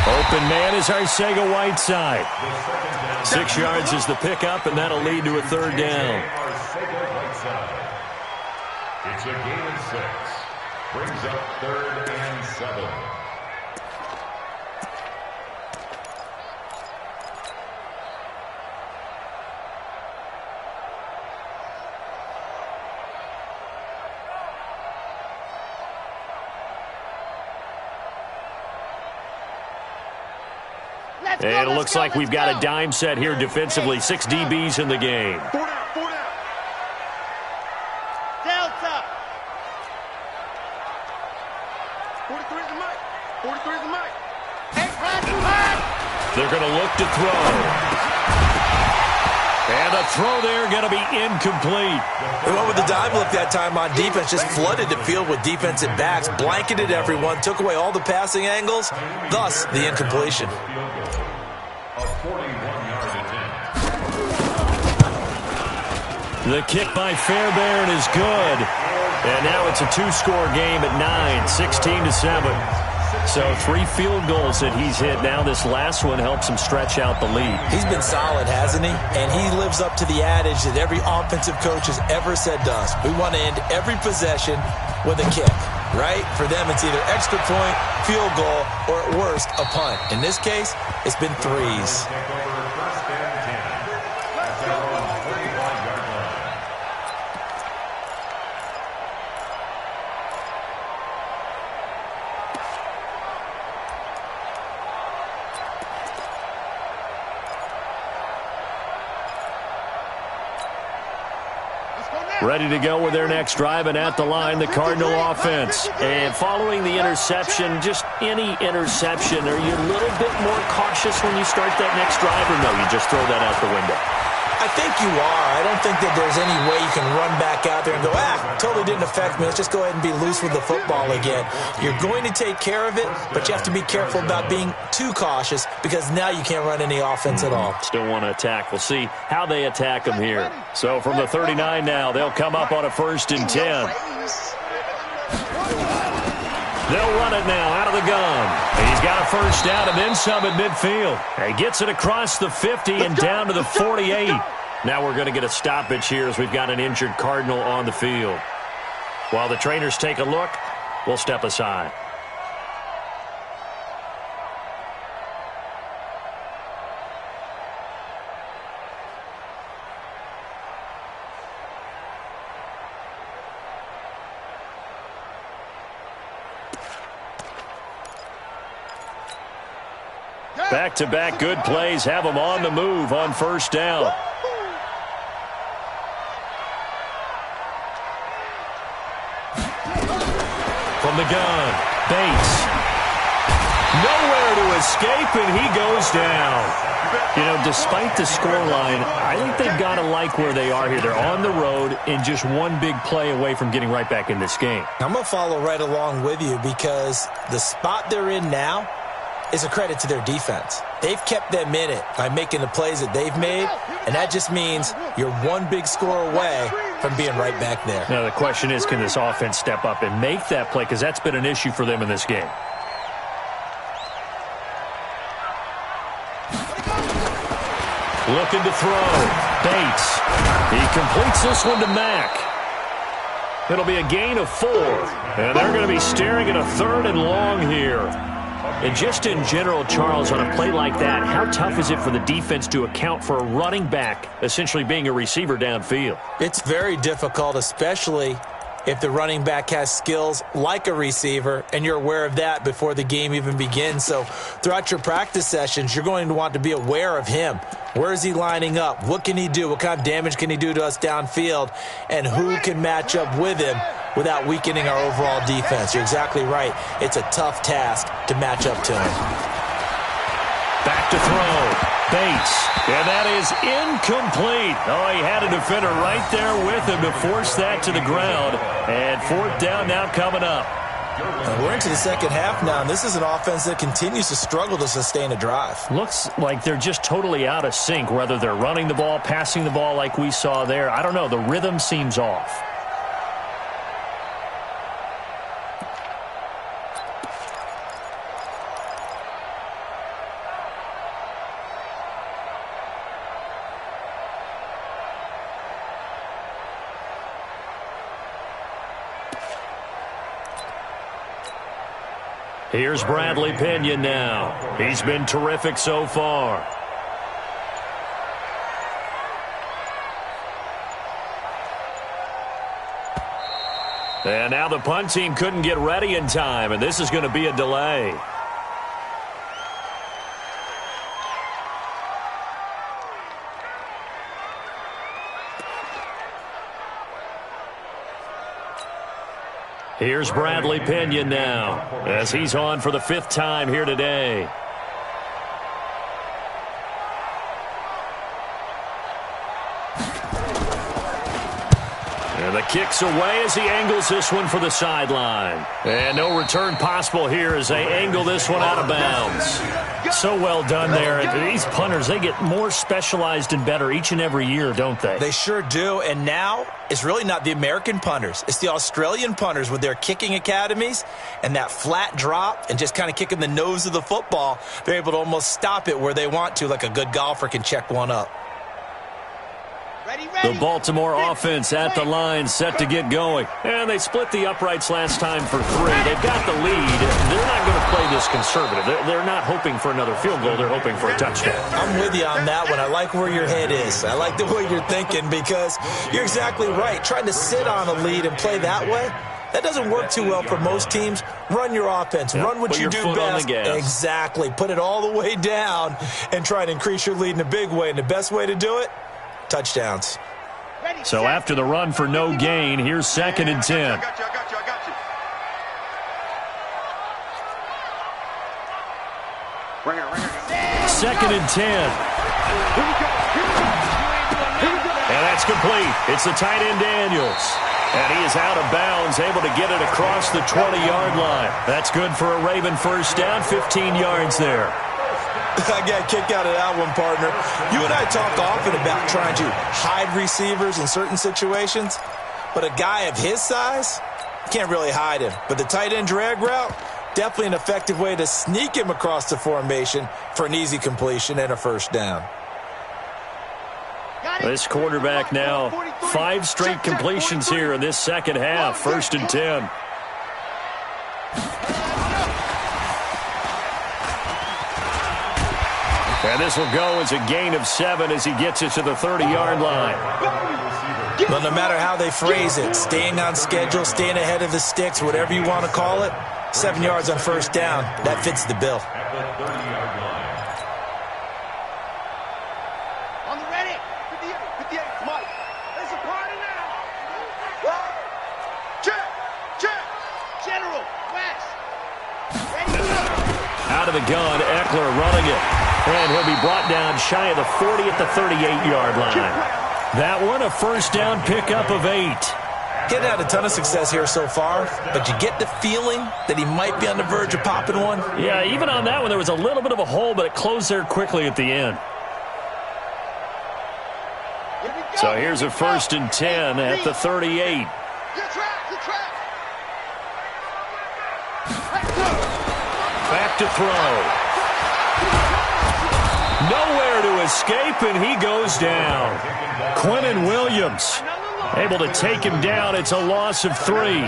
Open man is Arcega-Whiteside. 6 yards is the pickup, and that'll lead to a 3rd down. It's a gain of 6. Brings up 3rd and 7. And it looks like we've got a dime set here defensively. 6 DBs in the game. 4 down. Delta. 43 is the mic. 43 is the mic. They're going to look to throw. And the throw there going to be incomplete. They went with the dive look that time on defense, just flooded the field with defensive backs, blanketed everyone, took away all the passing angles, thus the incompletion. The kick by Fairbairn is good. And now it's a two-score game at 9, 16-7. So 3 field goals that he's hit. Now this last one helps him stretch out the lead. He's been solid, hasn't he? And he lives up to the adage that every offensive coach has ever said to us. We want to end every possession with a kick, right? For them, it's either extra point, field goal, or at worst, a punt. In this case, it's been 3s. Ready to go with their next drive, and at the line, the Cardinal offense. And following the interception, just any interception, are you a little bit more cautious when you start that next drive, or no, you just throw that out the window? I think you are. I don't think that there's any way you can run back out there and go, totally didn't affect me. Let's just go ahead and be loose with the football again. You're going to take care of it, but you have to be careful about being too cautious because now you can't run any offense at all. Still want to attack. We'll see how they attack them here. So from the 39 now, they'll come up on a 1st and 10. They'll run it now out of the gun. And he's got a 1st down and then some at midfield. He gets it across the 50 and down to the 48. Now we're going to get a stoppage here as we've got an injured Cardinal on the field. While the trainers take a look, we'll step aside. Back-to-back good plays have them on the move on 1st down. From the gun, Bates. Nowhere to escape, and he goes down. You know, despite the scoreline, I think they've got to like where they are here. They're on the road and just one big play away from getting right back in this game. I'm going to follow right along with you because the spot they're in now is a credit to their defense. They've kept them in it by making the plays that they've made, and that just means you're one big score away from being right back there. Now, the question is, can this offense step up and make that play? Because that's been an issue for them in this game. Looking to throw. Bates. He completes this one to Mack. It'll be a gain of 4. And they're going to be staring at a 3rd and long here. And just in general, Charles, on a play like that, how tough is it for the defense to account for a running back essentially being a receiver downfield? It's very difficult, especially if the running back has skills like a receiver, and you're aware of that before the game even begins. So throughout your practice sessions, you're going to want to be aware of him. Where is he lining up? What can he do? What kind of damage can he do to us downfield? And who can match up with him without weakening our overall defense? You're exactly right. It's a tough task to match up to him. Back to throw. Bates. And that is incomplete. Oh, he had a defender right there with him to force that to the ground. And 4th down now coming up. We're into the second half now, and this is an offense that continues to struggle to sustain a drive. Looks like they're just totally out of sync, whether they're running the ball, passing the ball like we saw there. I don't know. The rhythm seems off. Here's Bradley Pinion now. He's been terrific so far. And now the punt team couldn't get ready in time, and this is going to be a delay. Here's Bradley Pinion now, as he's on for the 5th time here today. kicks away as he angles this one for the sideline. And no return possible here as they angle this one out of bounds. So well done there. And these punters, they get more specialized and better each and every year, don't they? They sure do. And now it's really not the American punters. It's the Australian punters with their kicking academies and that flat drop and just kind of kicking the nose of the football. They're able to almost stop it where they want to, like a good golfer can check one up. The Baltimore offense at the line, set to get going. And they split the uprights last time for 3. They've got the lead. They're not going to play this conservative. They're not hoping for another field goal. They're hoping for a touchdown. I'm with you on that one. I like where your head is. I like the way you're thinking because you're exactly right. Trying to sit on a lead and play that way, that doesn't work too well for most teams. Run your offense. Yep. Run what Put you your do foot on best. the gas. Exactly. Put it all the way down and try to increase your lead in a big way. And the best way to do it, touchdowns. So after the run for no gain, here's 2nd and 10. I got you. Right here. 2nd and 10. And that's complete. It's the tight end Daniels. And he is out of bounds, able to get it across the 20-yard line. That's good for a Raven first down, 15 yards there. I got a kick out of that one, partner. You and I talk often about trying to hide receivers in certain situations, but a guy of his size, you can't really hide him. But the tight end drag route, definitely an effective way to sneak him across the formation for an easy completion and a first down. This quarterback now, 5 straight completions here in this second half, 1st and 10. And this will go as a gain of 7 as he gets it to the 30-yard line. But no matter how they phrase it, staying on schedule, staying ahead of the sticks, whatever you want to call it, 7 yards on first down, that fits the bill. On the ready. 58, Mike. It's a party now. Check. General, West. Ready, go. Out of the gun, Eckler running it. And he'll be brought down shy of the 40 at the 38-yard line. That one, a first down pickup of 8. Getting had a ton of success here so far, but you get the feeling that he might be on the verge of popping one. Yeah, even on that one, there was a little bit of a hole, but it closed there quickly at the end. So here's a 1st and 10 at the 38. Good track. Back to throw. Nowhere to escape, and he goes down. Quinnen Williams able to take him down. It's a loss of 3.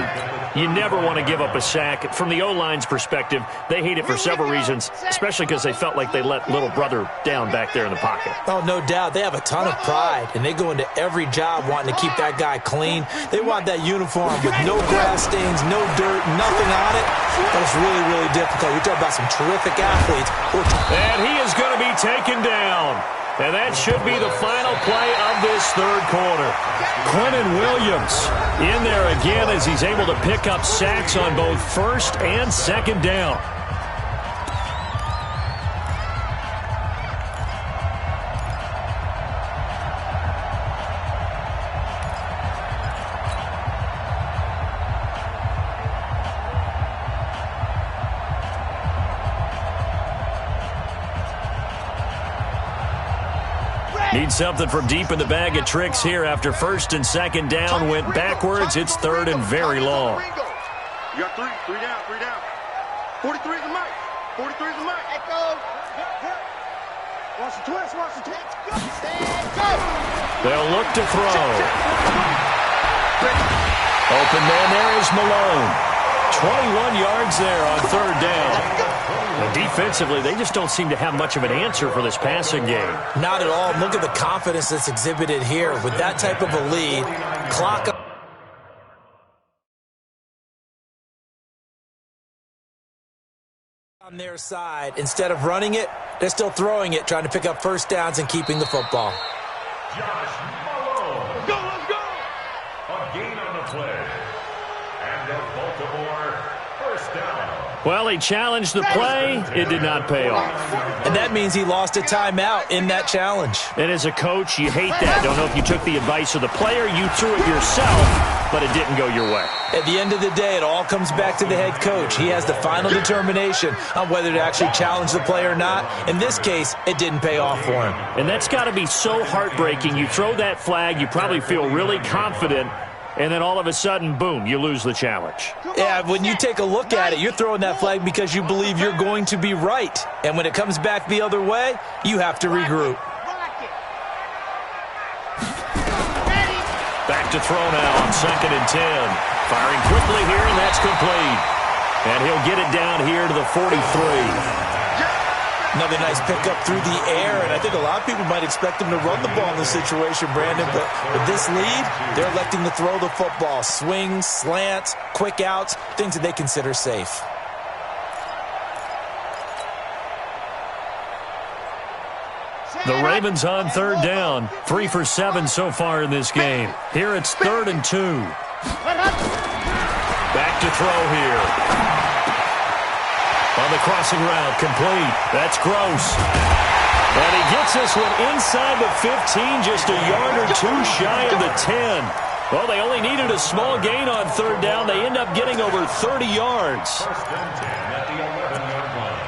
You never want to give up a sack. From the O-line's perspective, they hate it for several reasons, especially because they felt like they let little brother down back there in the pocket. Oh, no doubt. They have a ton of pride, and they go into every job wanting to keep that guy clean. They want that uniform with no grass stains, no dirt, nothing on it. That's really, really difficult. You're talking about some terrific athletes. And he is going to be taken down. And that should be the final play of this third quarter. Quinnen Williams in there again as he's able to pick up sacks on both first and second down. Need something from deep in the bag of tricks here after first and second down went backwards. It's 3rd and very long. You got 3 down. 43 is the mic. 43 is the mic. Echo. Watch the twist. Stand, go. They'll look to throw. Open man there is Malone. 21 yards there on 3rd down. And defensively, they just don't seem to have much of an answer for this passing game. Not at all. Look at the confidence that's exhibited here. With that type of a lead, clock up on their side. Instead of running it, they're still throwing it, trying to pick up first downs and keeping the football. Josh Malone. Let's go. A gain on the play. And a Baltimore first down. Well, he challenged the play. It did not pay off. And that means he lost a timeout in that challenge. And as a coach, you hate that. Don't know if you took the advice of the player. You threw it yourself. but it didn't go your way. At the end of the day, it all comes back to the head coach. He has the final determination on whether to actually challenge the play or not. In this case, it didn't pay off for him. And that's got to be so heartbreaking. You throw that flag, you probably feel really confident, and then all of a sudden, boom, you lose the challenge. Yeah, when you take a look at it, you're throwing that flag because you believe you're going to be right. And when it comes back the other way, you have to regroup. Back to throw now on 2nd and 10. Firing quickly here, and that's complete. And he'll get it down here to the 43. Another nice pickup through the air, and I think a lot of people might expect him to run the ball in this situation, Brandon, but with this lead, they're electing to throw the football. Swings, slants, quick outs, things that they consider safe. The Ravens on 3rd down. 3 for 7 so far in this game. Here it's 3rd and 2. Back to throw here. On the crossing route, complete. That's Gross. And he gets this one inside the 15, just a yard or two shy of the 10. Well, they only needed a small gain on 3rd down. They end up getting over 30 yards. 1st and 10 at the 11-yard line.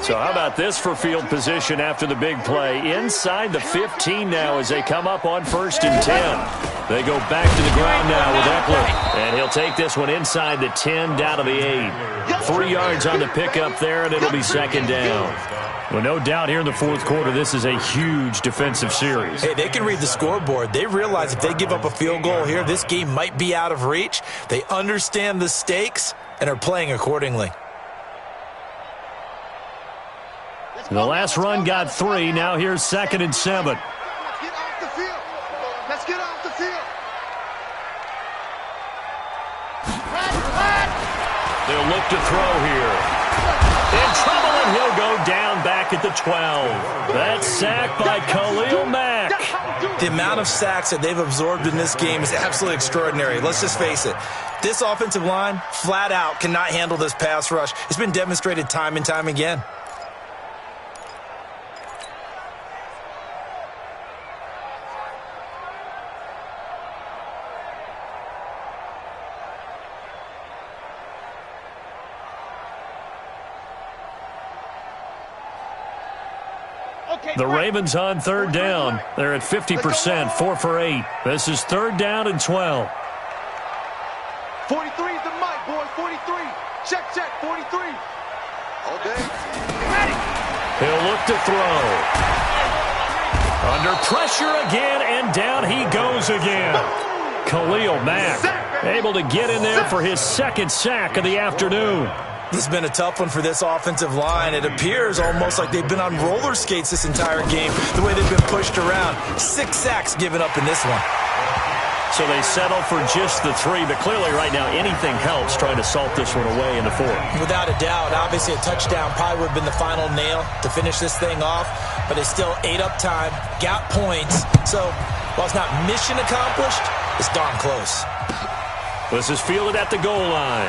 So how about this for field position after the big play? Inside the 15 now as they come up on 1st and 10. They go back to the ground now with Eckler. And he'll take this one inside the 10 down to the 8. 3 yards on the pickup there, and it'll be 2nd down. Well, no doubt here in the 4th quarter, this is a huge defensive series. Hey, they can read the scoreboard. They realize if they give up a field goal here, this game might be out of reach. They understand the stakes and are playing accordingly. The last run got 3. Now here's 2nd and 7. Let's get off the field. Let's get off the field. They'll look to throw here. In trouble, and he'll go down back at the 12. That's sacked by Khalil Mack. The amount of sacks that they've absorbed in this game is absolutely extraordinary. Let's just face it. This offensive line, flat out, cannot handle this pass rush. It's been demonstrated time and time again. The Ravens on 3rd down. They're at 50%, 4 for 8. This is 3rd down and 12. 43 is the mic, boys. 43. Check, 43. All day. Ready. He'll look to throw. Under pressure again, and down he goes again. Khalil Mack able to get in there for his 2nd sack of the afternoon. This has been a tough one for this offensive line. It appears almost like they've been on roller skates this entire game, the way they've been pushed around. 6 sacks given up in this one. So they settle for just the 3, but clearly right now anything helps trying to salt this one away in the 4th. Without a doubt, obviously a touchdown probably would have been the final nail to finish this thing off, but they still ate up time, got points. So while it's not mission accomplished, it's darn close. This is fielded at the goal line.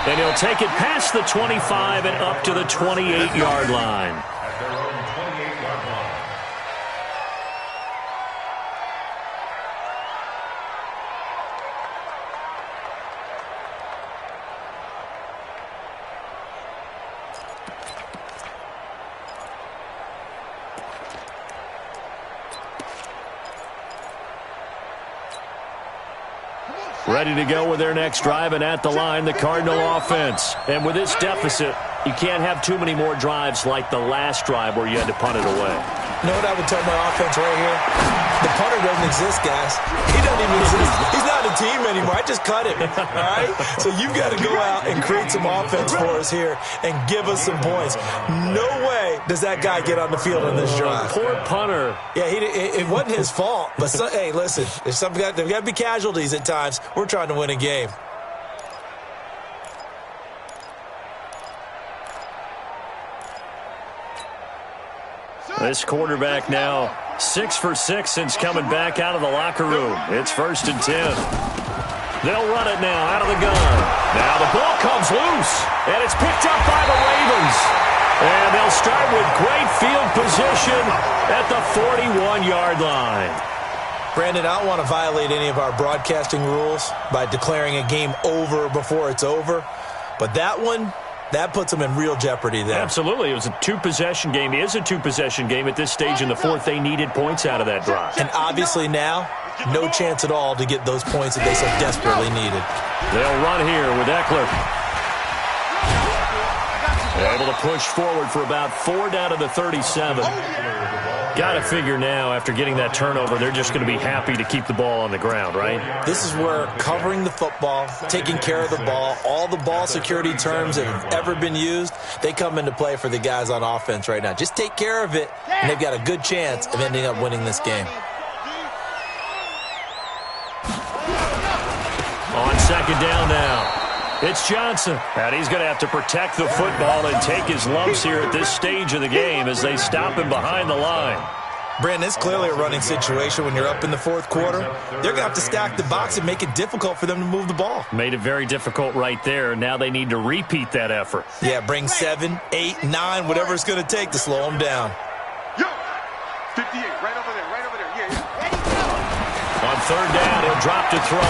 And he'll take it past the 25 and up to the 28-yard line. At their own 28-yard line. Ready to go with their next drive, and at the line, the Cardinal offense. And with this deficit, you can't have too many more drives like the last drive where you had to punt it away. You know what I would tell my offense right here? The punter doesn't exist, guys. He doesn't even exist. He's not a team anymore. I just cut him, all right? So you've got to go out and create some offense for us here and give us some points. No way does that guy get on the field in this drive. Poor punter. Yeah, it wasn't his fault. But, hey, listen, there's got to be casualties at times. We're trying to win a game. This quarterback now 6 for 6 since coming back out of the locker room. It's 1st and 10. They'll run it now out of the gun. Now the ball comes loose, and it's picked up by the Ravens. And they'll start with great field position at the 41-yard line. Brandon, I don't want to violate any of our broadcasting rules by declaring a game over before it's over. But that one, that puts them in real jeopardy there. Absolutely. It was a two-possession game. It is a two-possession game at this stage in the fourth. They needed points out of that drive. And obviously now, no chance at all to get those points that they so desperately needed. They'll run here with Eckler. Able to push forward for about 4 down to the 37. Got to figure now, after getting that turnover, they're just going to be happy to keep the ball on the ground, right? This is where covering the football, taking care of the ball, all the ball security terms that have ever been used, they come into play for the guys on offense right now. Just take care of it, and they've got a good chance of ending up winning this game. On second down now. It's Johnson, and he's going to have to protect the football and take his lumps here at this stage of the game as they stop him behind the line. Brandon, it's clearly a running situation when you're up in the fourth quarter. They're going to have to stack the box and make it difficult for them to move the ball. Made it very difficult right there. Now they need to repeat that effort. Yeah, bring 7, 8, 9, whatever it's going to take to slow them down. Yo, 58, right over there, yeah. On third down, he'll drop to throw.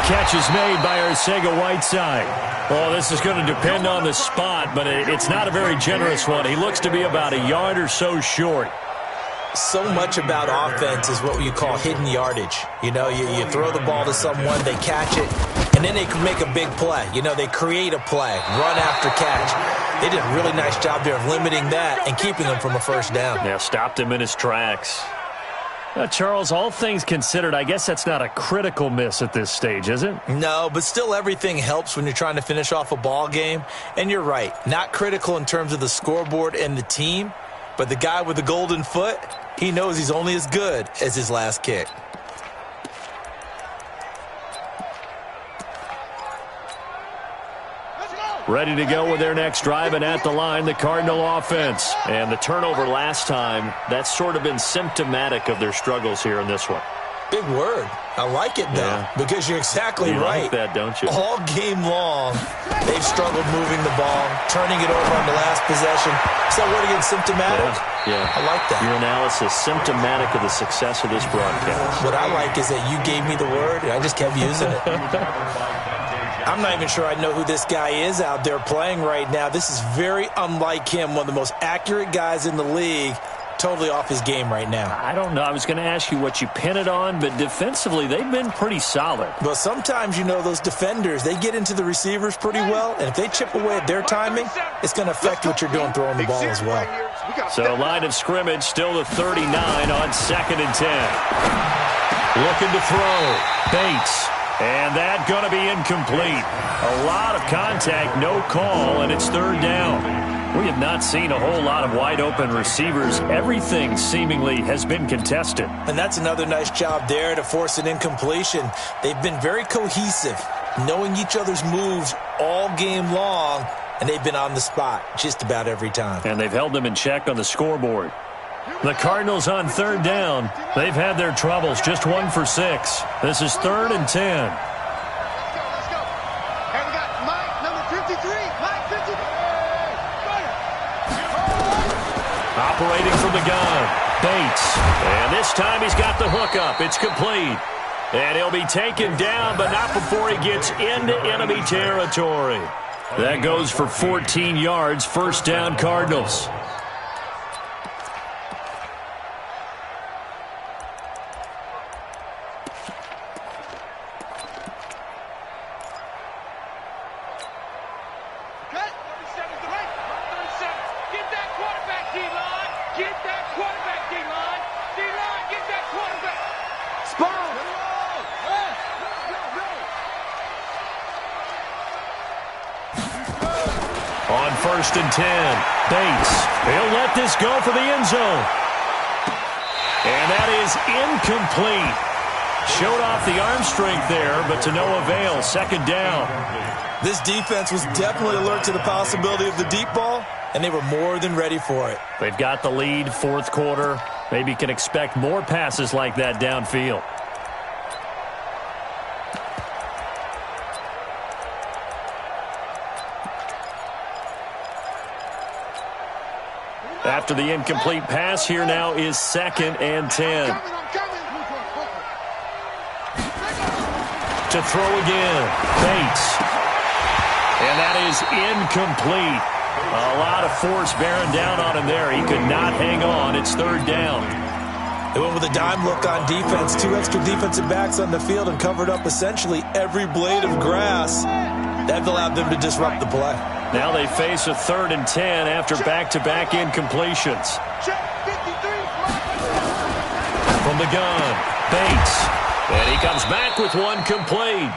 Catch is made by Arcega-Whiteside. Oh, this is going to depend on the spot, but it's not a very generous one. He looks to be about a yard or so short. So much about offense is what you call hidden yardage. You know, you throw the ball to someone, they catch it, and then they can make a big play. You know, they create a play, run after catch. They did a really nice job there of limiting that and keeping them from a first down. Yeah, stopped him in his tracks. Charles, all things considered, I guess that's not a critical miss at this stage, is it? No, but still everything helps when you're trying to finish off a ball game. And you're right, not critical in terms of the scoreboard and the team, but the guy with the golden foot, he knows he's only as good as his last kick. Ready to go with their next drive, and at the line, the Cardinal offense. And the turnover last time, that's sort of been symptomatic of their struggles here in this one. Big word. I like it, though, because you're exactly right. You like that, don't you? All game long, they've struggled moving the ball, turning it over on the last possession. So what again, symptomatic? Yeah. I like that. Your analysis, symptomatic of the success of this broadcast. What I like is that you gave me the word, and I just kept using it. I'm not even sure I know who this guy is out there playing right now. This is very unlike him, one of the most accurate guys in the league. Totally off his game right now. I don't know. I was going to ask you what you pin it on, but defensively, they've been pretty solid. Well, sometimes, you know, those defenders, they get into the receivers pretty well, and if they chip away at their timing, it's going to affect what you're doing throwing the ball as well. So, line of scrimmage, still the 39 on second and 10. Looking to throw. Bates. And that going to be incomplete. A lot of contact, no call, and it's third down. We have not seen a whole lot of wide-open receivers. Everything seemingly has been contested. And that's another nice job there to force an incompletion. They've been very cohesive, knowing each other's moves all game long, and they've been on the spot just about every time. And they've held them in check on the scoreboard. The Cardinals on third down. They've had their troubles, just 1 for 6. This is 3rd and 10. Let's go. And we got Mike, number 53. Mike, 53. Operating from the gun, Bates. And this time he's got the hookup. It's complete. And he'll be taken down, but not before he gets into enemy territory. That goes for 14 yards, first down Cardinals. On 1st and 10, Bates. He'll let this go for the end zone. And that is incomplete. Showed off the arm strength there, but to no avail. Second down. This defense was definitely alert to the possibility of the deep ball, and they were more than ready for it. They've got the lead, fourth quarter. Maybe can expect more passes like that downfield. After the incomplete pass, here now is 2nd and 10. To throw again, Bates. And that is incomplete. A lot of force bearing down on him there. He could not hang on. It's 3rd down. They went with a dime look on defense. 2 extra defensive backs on the field and covered up essentially every blade of grass. That allowed them to disrupt the play. Now they face a 3rd and 10 after back-to-back incompletions. From the gun, Bates. And he comes back with one complete.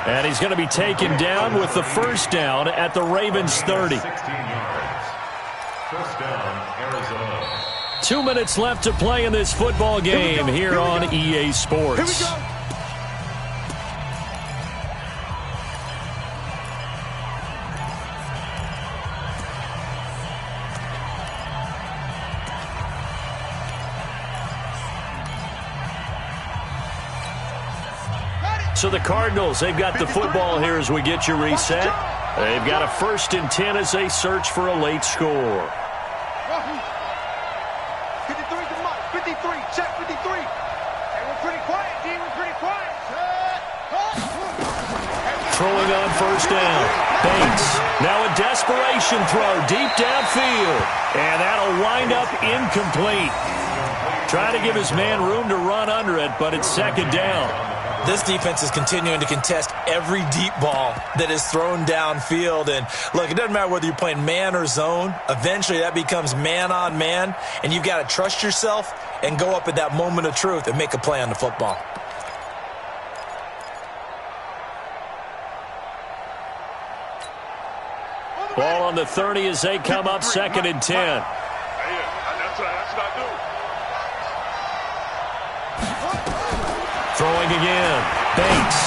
And he's going to be taken down with the 1st down at the Ravens' 30. 16 yards. 1st down, Arizona. 2 minutes left to play in this football game here on EA Sports. Here we go. So the Cardinals, they've got the football here as we get you reset. They've got a 1st and 10 as they search for a late score. 53 to Mike. 53. Check 53. Hey, we're pretty quiet, D. We're pretty quiet. Throwing on 1st down. Bates. Now a desperation throw deep downfield. And that'll wind up incomplete. Trying to give his man room to run under it, but it's 2nd down. This defense is continuing to contest every deep ball that is thrown downfield. And look, it doesn't matter whether you're playing man or zone. Eventually that becomes man on man, and you've got to trust yourself and go up at that moment of truth and make a play on the football. Ball on the 30 as they come up 2nd and 10. That's what I do. Throwing again. Bates.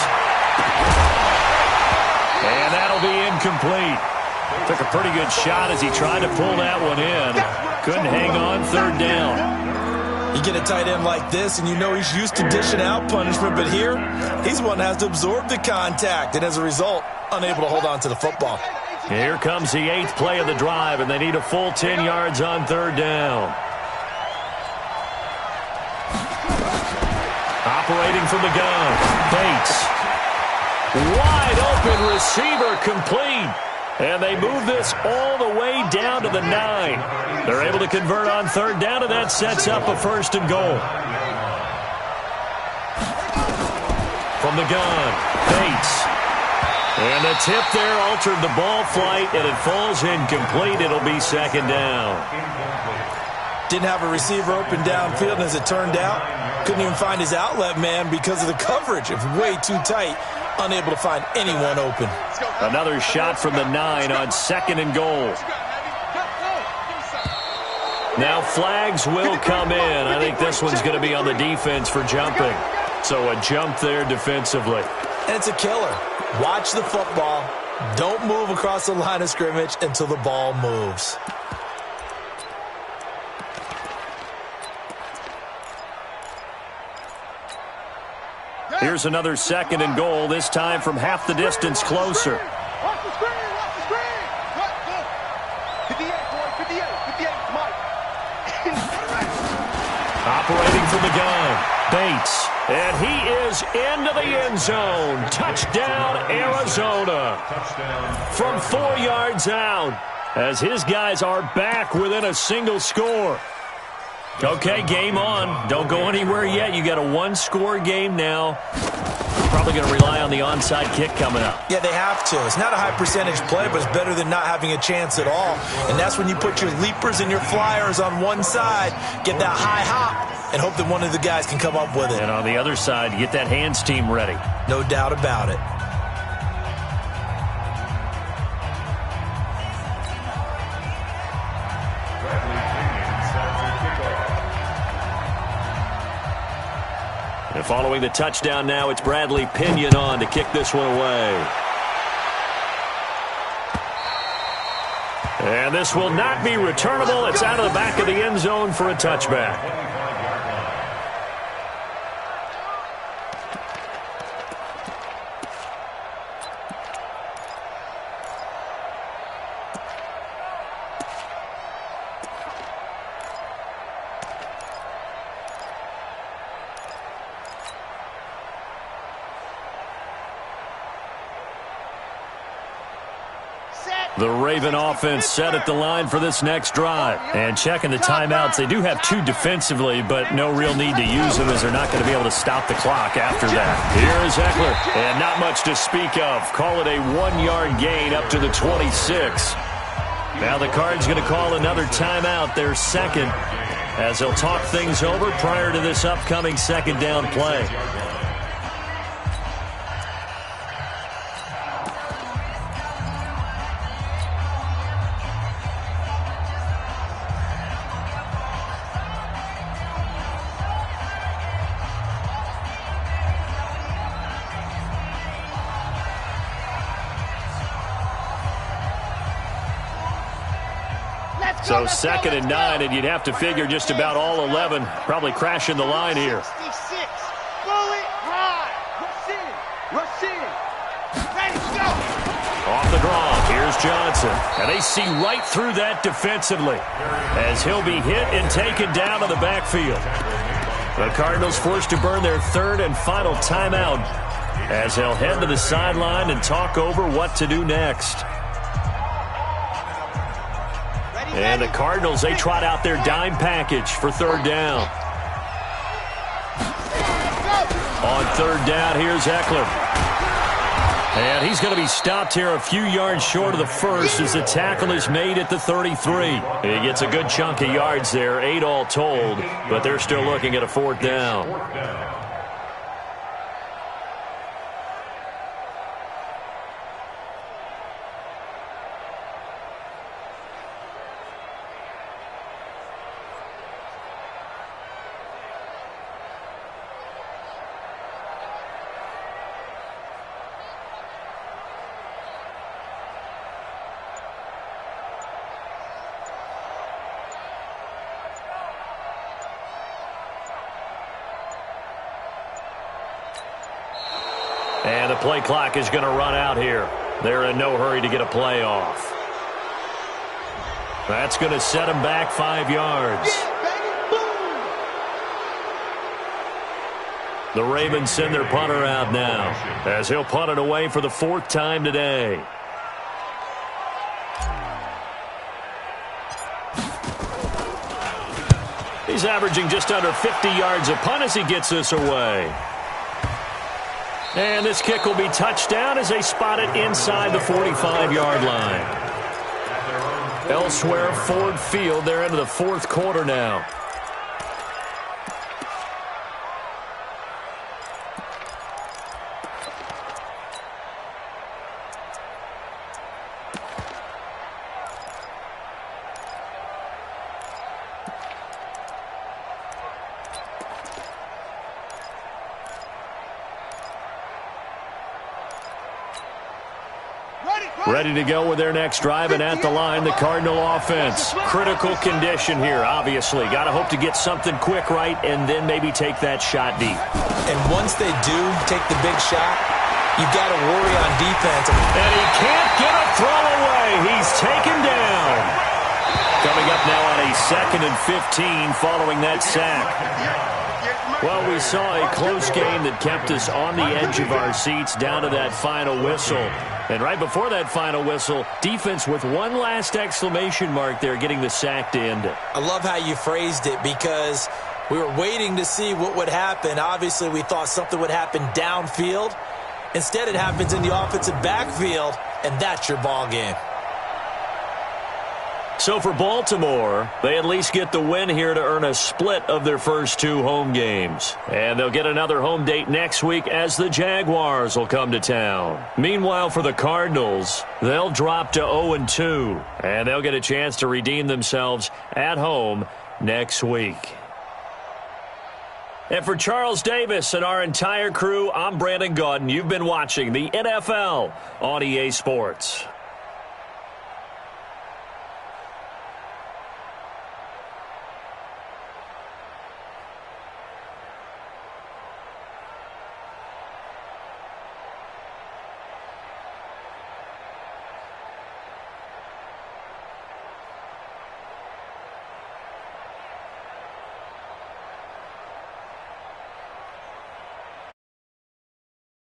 And that'll be incomplete. Took a pretty good shot as he tried to pull that one in. Couldn't hang on. 3rd down. You get a tight end like this, and you know he's used to dishing out punishment, but here, he's one that has to absorb the contact, and as a result, unable to hold on to the football. Here comes the 8th play of the drive, and they need a full 10 yards on 3rd down. Operating from the gun, Bates. Wide open receiver complete. And they move this all the way down to the 9. They're able to convert on 3rd down, and that sets up a 1st and goal. From the gun, Bates. And the tip there altered the ball flight, and it falls incomplete. It'll be 2nd down. Didn't have a receiver open downfield, and as it turned out, couldn't even find his outlet man because of the coverage. It was way too tight, unable to find anyone open. Another shot from the 9 on 2nd and goal. Now flags will come in. I think this one's going to be on the defense for jumping. So a jump there defensively. And it's a killer. Watch the football. Don't move across the line of scrimmage until the ball moves. Here's another 2nd and goal, this time from half the distance closer. Watch the screen. Watch the screen. 58, boy. 58. 58, Mike. Operating from the gun, Bates. And he is into the end zone. Touchdown, Arizona. From 4 yards out, as his guys are back within a single score. Okay, game on. Don't go anywhere yet. You got a 1-score game now. Probably going to rely on the onside kick coming up. Yeah, they have to. It's not a high percentage play, but it's better than not having a chance at all. And that's when you put your leapers and your flyers on one side, get that high hop, and hope that one of the guys can come up with it. And on the other side, you get that hands team ready. No doubt about it. And following the touchdown now, it's Bradley Pinion on to kick this one away. And this will not be returnable. It's out of the back of the end zone for a touchback. The Raven offense set at the line for this next drive. And checking the timeouts, they do have 2 defensively, but no real need to use them as they're not going to be able to stop the clock after that. Here is Eckler, and not much to speak of. Call it a 1-yard gain up to the 26. Now the Cards going to call another timeout, their second, as they'll talk things over prior to this upcoming second down play. So 2nd and 9, and you'd have to figure just about all 11 probably crashing the line here. 66. Bullet ride. Rush in. Ready to go. Off the draw, here's Johnson. And they see right through that defensively as he'll be hit and taken down to the backfield. The Cardinals forced to burn their 3rd and final timeout as they'll head to the sideline and talk over what to do next. And the Cardinals, they trot out their dime package for 3rd down. On 3rd down, here's Eckler. And he's going to be stopped here a few yards short of the first as the tackle is made at the 33. He gets a good chunk of yards there, 8 all told, but they're still looking at a 4th down. And the play clock is going to run out here. They're in no hurry to get a play off. That's going to set them back 5 yards. The Ravens send their punter out now as he'll punt it away for the 4th time today. He's averaging just under 50 yards a punt as he gets this away. And this kick will be touchdown as they spot it inside the 45-yard line. Elsewhere, Ford Field, they're into the 4th quarter now. Ready to go with their next drive, and at the line, the Cardinal offense. Critical condition here, obviously. Got to hope to get something quick right and then maybe take that shot deep. And once they do take the big shot, you've got to worry on defense. And he can't get a throw away. He's taken down. Coming up now on a 2nd and 15 following that sack. Well, we saw a close game that kept us on the edge of our seats down to that final whistle. And right before that final whistle, defense with one last exclamation mark there, getting the sack to end it. I love how you phrased it because we were waiting to see what would happen. Obviously, we thought something would happen downfield. Instead, it happens in the offensive backfield, and that's your ball game. So for Baltimore, they at least get the win here to earn a split of their first 2 home games. And they'll get another home date next week as the Jaguars will come to town. Meanwhile, for the Cardinals, they'll drop to 0-2, and they'll get a chance to redeem themselves at home next week. And for Charles Davis and our entire crew, I'm Brandon Gaudin. You've been watching the NFL on EA Sports.